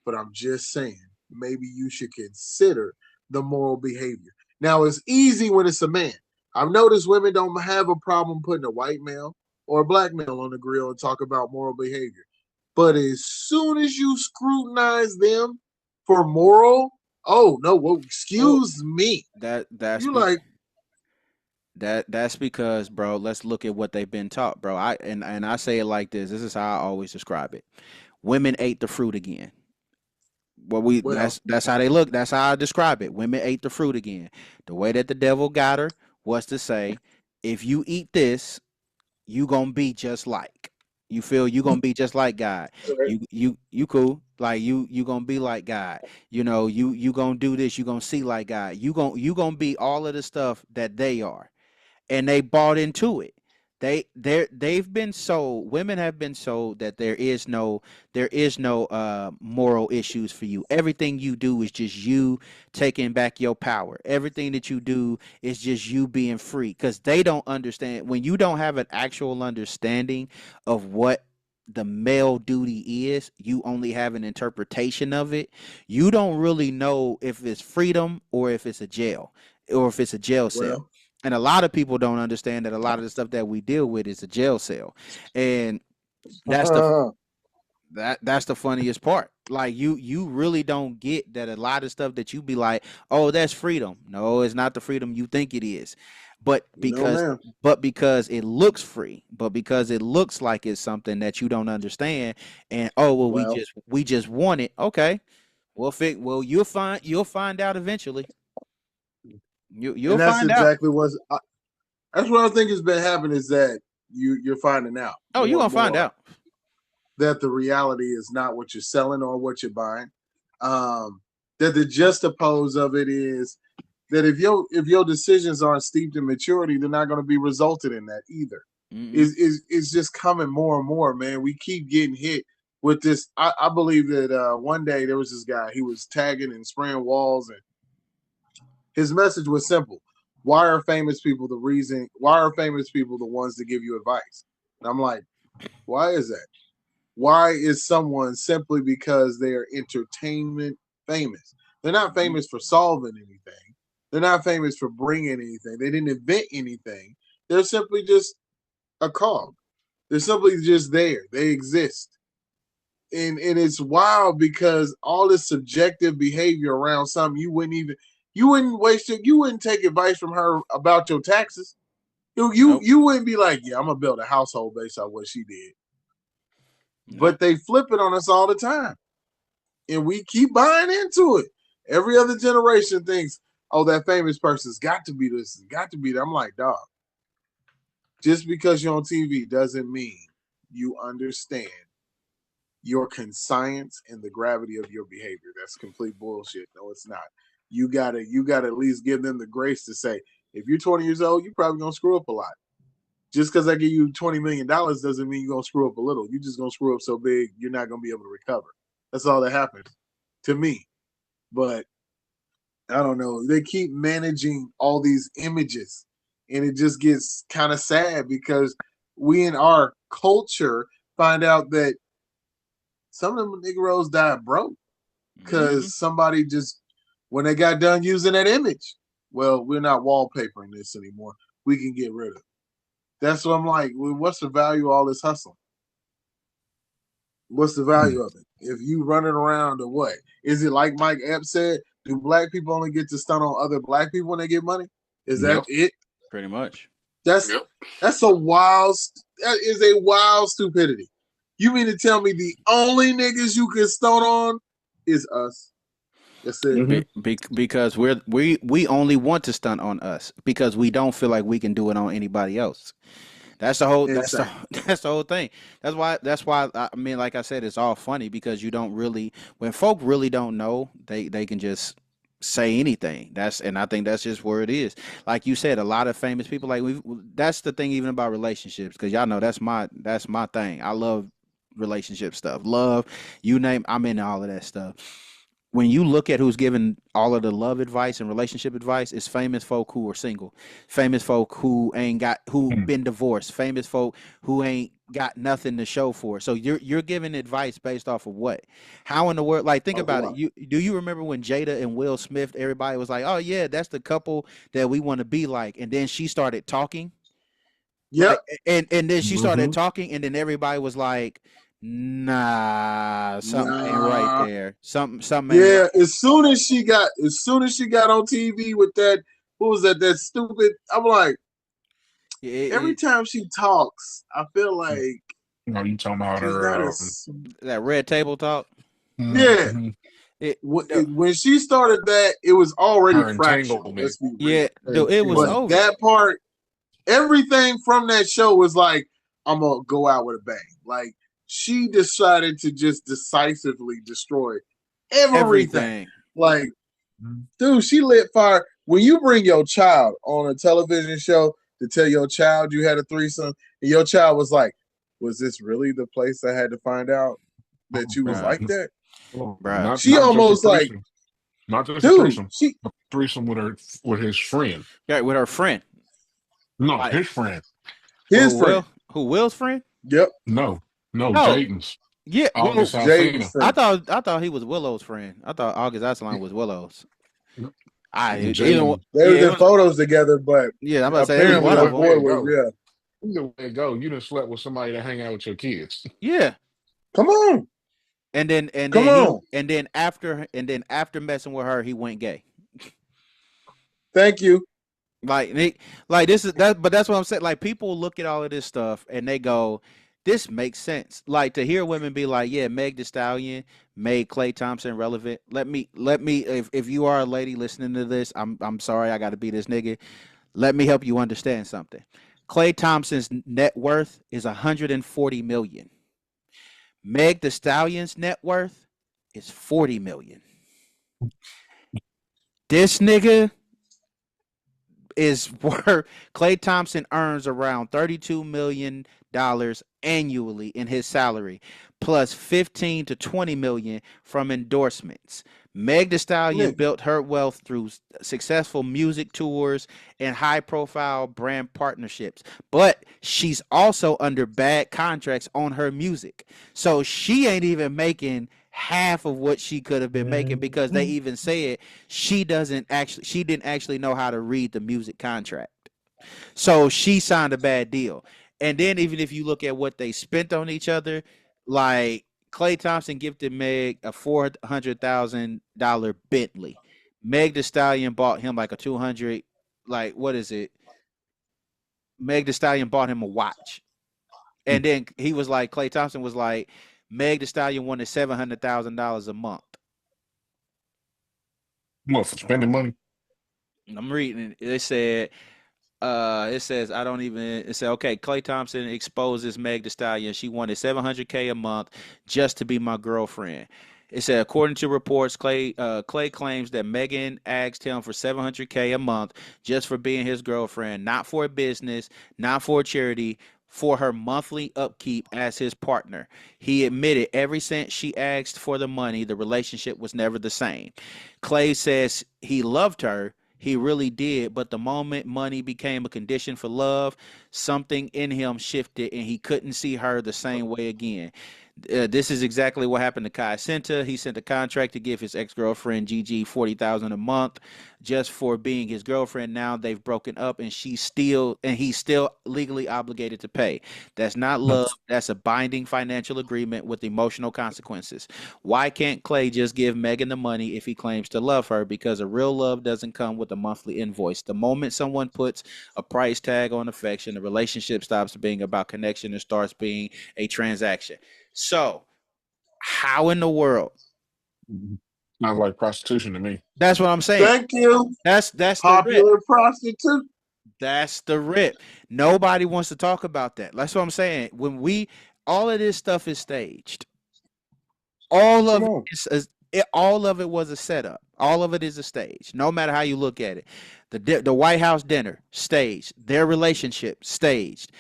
but I'm just saying, maybe you should consider the moral behavior. Now, it's easy when it's a man. I've noticed women don't have a problem putting a white male or a black male on the grill and talk about moral behavior. But as soon as you scrutinize them for moral, oh no, well, Well, excuse me. that's You like, that's because, bro. Let's look at what they've been taught, bro. And I say it like this. This is how I always describe it. Women ate the fruit again. Well, well, that's how they look. That's how I describe it. Women ate the fruit again. The way that the devil got her was to say, if you eat this, you gonna be just like. You feel you gonna be just like God. You cool. Like you gonna be like God. You know, you gonna do this, you gonna see like God. You gonna be all of the stuff that they are. And they bought into it. They've been sold. Women have been sold that there is no moral issues for you. Everything you do is just you taking back your power. Everything that you do is just you being free because they don't understand when you don't have an actual understanding of what the male duty is, you only have an interpretation of it. You don't really know if it's freedom or if it's a jail or if it's a jail cell. Well, And a lot of people don't understand that a lot of the stuff that we deal with is a jail cell. And that's the that's the funniest part. Like you really don't get that a lot of stuff that you be like, oh, that's freedom. No, it's not the freedom you think it is. But no, because ma'am. because it looks free, but because it looks like it's something that you don't understand, and oh well, Well, we just want it. Okay, well you'll find out eventually. You'll and that's find out. exactly that's what I think has been happening is that you're finding out Oh, you're more gonna and find more out. that the reality is not what you're selling or what you're buying. That the juxtapose of it is that if your decisions aren't steeped in maturity, they're not going to be resulted in that either. Mm-mm. It's just coming more and more, man. We keep getting hit with this. I believe that one day there was this guy. He was tagging and spraying walls, and his message was simple: why are famous people the reason? Why are famous people the ones to give you advice? And I'm like, why is that? Why is someone simply because they are entertainment famous? They're not famous for solving anything. They're not famous for bringing anything. They didn't invent anything. They're simply just a cog. They're simply just there. They exist. And it's wild because all this subjective behavior around something you wouldn't take advice from her about your taxes. Nope. You wouldn't be like, yeah, I'm gonna build a household based on what she did. Nope. But they flip it on us all the time. And we keep buying into it. Every other generation thinks, oh, that famous person's got to be this, got to be that. I'm like, dog, just because you're on TV doesn't mean you understand your conscience and the gravity of your behavior. That's complete bullshit. No, it's not. You gotta at least give them the grace to say, if you're 20 years old, you're probably gonna screw up a lot. Just because I give you $20 million doesn't mean you're gonna screw up a little. You're just gonna screw up so big you're not gonna be able to recover. That's all that happens to me. But I don't know. They keep managing all these images, and it just gets kind of sad because we in our culture find out that some of them Negroes died broke because somebody just when they got done using that image. Well, we're not wallpapering this anymore. We can get rid of it. That's what I'm like. Well, what's the value of all this hustling? What's the value of it? If you running around or what? Is it like Mike Epps said? Do black people only get to stunt on other black people when they get money? Is that it? Pretty much. That's a wild. That is a wild stupidity. You mean to tell me the only niggas you can stunt on is us? That's it. Because we only want to stunt on us because we don't feel like we can do it on anybody else. That's the whole. That's the whole thing. That's why. I mean, like I said, it's all funny because you don't really. When folk really don't know, they can just say anything. And I think that's just where it is. Like you said, a lot of famous people. Like that's the thing even about relationships because y'all know that's my thing. I love relationship stuff. Love, you name. I'm into all of that stuff. When you look at who's giving all of the love advice and relationship advice, it's famous folk who are single, famous folk who been divorced, famous folk who ain't got nothing to show for it. So you're giving advice based off of what? How in the world? Like think about it. Do you remember when Jada and Will Smith? Everybody was like, "Oh yeah, that's the couple that we want to be like," and then she started talking. Yep. Like, and then she started talking, and then everybody was like, nah, something ain't right there. Something ain't right. As soon as she got on TV with that, what was that? That stupid. I'm like, every time she talks, I feel like you talking about she's her not that red table talk. Yeah. When she started that, it was already her fractured. Let's be real. Dude, it was over. That part, everything from that show was like, I'm gonna go out with a bang. Like she decided to just decisively destroy everything. Like, dude, she lit fire. When you bring your child on a television show to tell your child you had a threesome, and your child was like, "Was this really the place I had to find out that you was like that?" She almost like, not just dude, a threesome with his friend. Yeah, with her friend. No, his friend. His friend. Will's friend? Yep. No. No, No, Jaden's. yeah. Well, August Jaden's Alsina. friend. I thought he was Willow's friend. I thought August Alsina was Willow's. I even Jaden. They was yeah, it in was photos together, but yeah. I'm about to say it was apparently one Either of old them. boy way it was go. yeah. Either way it go, you done slept with somebody that hang out with your kids. Yeah, Come on, come on. and then after messing with her, he went gay. Thank you. Like this is that, but that's what I'm saying. Like people look at all of this stuff and they go, "This makes sense." Like to hear women be like, "Yeah, Meg Thee Stallion made Klay Thompson relevant." Let me. If you are a lady listening to this, I'm sorry, I got to be this nigga. Let me help you understand something. Klay Thompson's net worth is 140 million. Meg Thee Stallion's net worth is 40 million. This nigga is worth Klay Thompson earns around $32 million annually in his salary, plus 15 to 20 million from endorsements. Meg Thee Stallion Nigga. built her wealth through successful music tours and high-profile brand partnerships, but she's also under bad contracts on her music, so she ain't even making half of what she could have been making because they even said she didn't actually know how to read the music contract. So she signed a bad deal. And then even if you look at what they spent on each other, like Klay Thompson gifted Meg a $400,000 Bentley. Meg Thee Stallion bought him like a 200, like what is it? Meg Thee Stallion bought him a watch. And then he was like, Klay Thompson was like, Meg Thee Stallion wanted $700,000 a month. What, for spending money? I'm reading it. It says I don't even. It said okay. Klay Thompson exposes Meg Thee Stallion. She wanted 700K a month just to be my girlfriend. It said according to reports, Klay claims that Megan asked him for 700K a month just for being his girlfriend, not for a business, not for a charity, for her monthly upkeep as his partner. He admitted every cent she asked for the money, the relationship was never the same. Klay says he loved her. He really did, but the moment money became a condition for love, something in him shifted and he couldn't see her the same way again. This is exactly what happened to Kai Senta. He sent a contract to give his ex-girlfriend Gigi 40,000 a month just for being his girlfriend. Now they've broken up and he's still legally obligated to pay. That's not love. That's a binding financial agreement with emotional consequences. Why can't Klay just give Megan the money if he claims to love her? Because a real love doesn't come with a monthly invoice. The moment someone puts a price tag on affection, the relationship stops being about connection and starts being a transaction. So, how in the world? Sounds like prostitution to me. That's what I'm saying. Thank you. That's the rip. Popular prostitute. That's the rip. Nobody wants to talk about that. That's what I'm saying. All of this stuff is staged. All of all of it was a setup. All of it is a stage. No matter how you look at it, the White House dinner staged. Their relationship staged.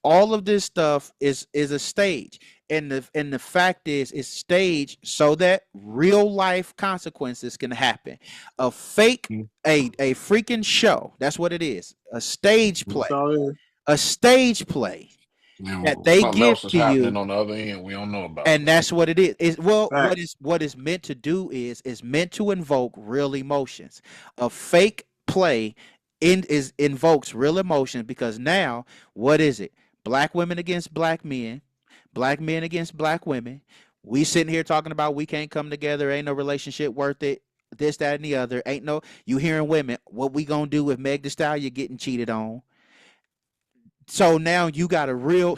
All of this stuff is a stage. And the fact is, it's staged so that real life consequences can happen. A fake, a freaking show. That's what it is. A stage play. A stage play that they Something give else is to happening you, on the other end we don't know about. and that's what it is. What is meant to do is meant to invoke real emotions. A fake play invokes real emotions because now what is it? Black women against black men against black women. We sitting here talking about we can't come together. Ain't no relationship worth it. This, that, and the other. Ain't no. You hearing women? What we gonna do if Meg Thee Stallion getting cheated on? So now you got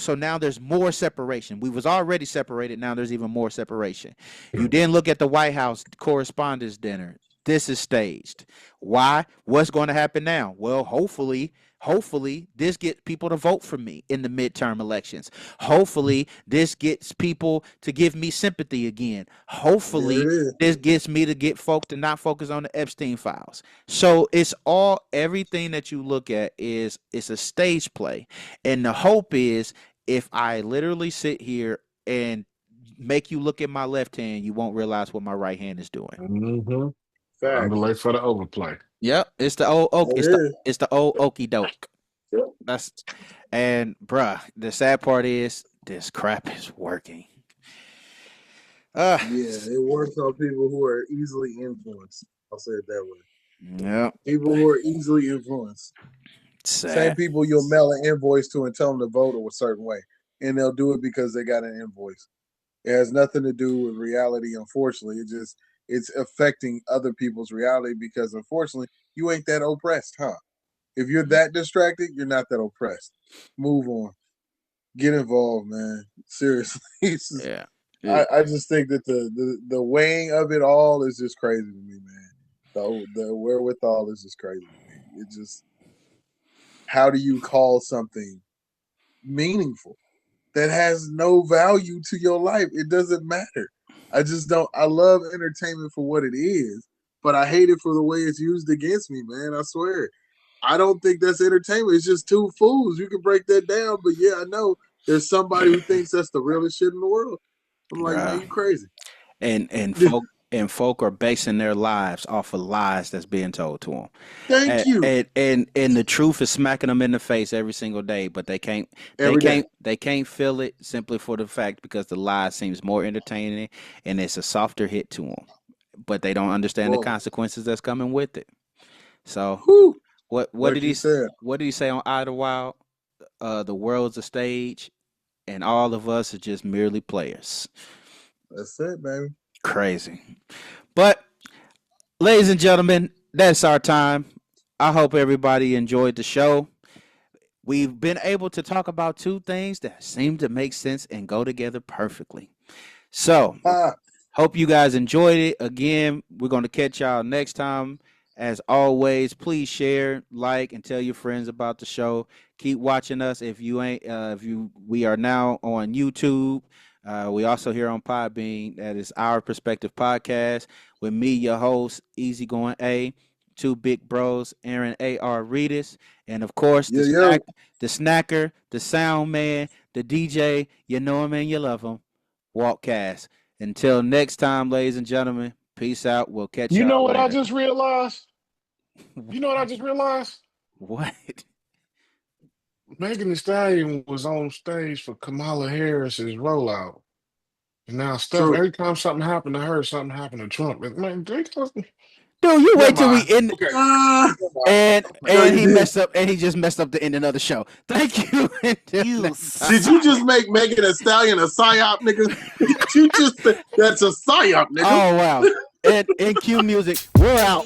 so now there's more separation. We was already separated. Now there's even more separation. You didn't look at the White House correspondence dinner. This is staged. Why? What's going to happen now? Well, hopefully this gets people to vote for me in the midterm elections. Hopefully this gets people to give me sympathy again. Hopefully this gets me to get folk to not focus on the Epstein files. So everything that you look at it's a stage play. And the hope is if I literally sit here and make you look at my left hand, you won't realize what my right hand is doing. Mm-hmm. Underlay for the overplay. Yep, it's the old it's the old okey doke. And bruh, the sad part is this crap is working. Yeah, it works on people who are easily influenced. I'll say it that way. Yeah, People who are easily influenced. Same sad. people you'll mail an invoice to and tell them to vote a certain way, and they'll do it because they got an invoice. It has nothing to do with reality. Unfortunately, it's affecting other people's reality because unfortunately, you ain't that oppressed, huh? If you're that distracted, you're not that oppressed. Move on. Get involved, man. Seriously. Yeah. I just think that the weighing of it all is just crazy to me, man. The wherewithal is just crazy to me. It just, how do you call something meaningful that has no value to your life? It doesn't matter. I just don't. I love entertainment for what it is, but I hate it for the way it's used against me, man. I swear. I don't think that's entertainment. It's just two fools. You can break that down, but yeah, I know there's somebody who thinks that's the realest shit in the world. I'm like, man, Yeah. you crazy. And folk are basing their lives off of lies that's being told to them. Thank you. And the truth is smacking them in the face every single day, but they can't they can't feel it simply for the fact because the lie seems more entertaining and it's a softer hit to them, but they don't understand the Whoa. consequences that's coming with it. So Whew. what Like did you said. what did he say on Idlewild? The world's a stage, and all of us are just merely players. That's it, baby. Crazy, but ladies and gentlemen, that's our time. I hope everybody enjoyed the show. We've been able to talk about two things that seem to make sense and go together perfectly. So, hope you guys enjoyed it. Again, we're going to catch y'all next time. As always, please share, like, and tell your friends about the show. Keep watching us. We are now on YouTube. We also here on Podbean. That is Our Perspective Podcast with me, your host, Easygoing A, two big bros, Aaron A.R. Reedus, and of course the snacker, the sound man, the DJ. You know him and you love him. Walkcast. Until next time, ladies and gentlemen, peace out. We'll catch You know y'all what I later. just realized? You know what I just realized? What? Megan Thee Stallion was on stage for Kamala Harris's rollout. And now stuff, True. every time something happened to her, something happened to Trump. Man, Dude, you never wait till we mind. end. Okay. And No, you he did. messed up, and he just messed up the ending of the show. Thank you. Did you just make Megan Thee Stallion a psyop, nigga? Did you just say that's a psyop, nigga? Oh wow. And cue music. We're out.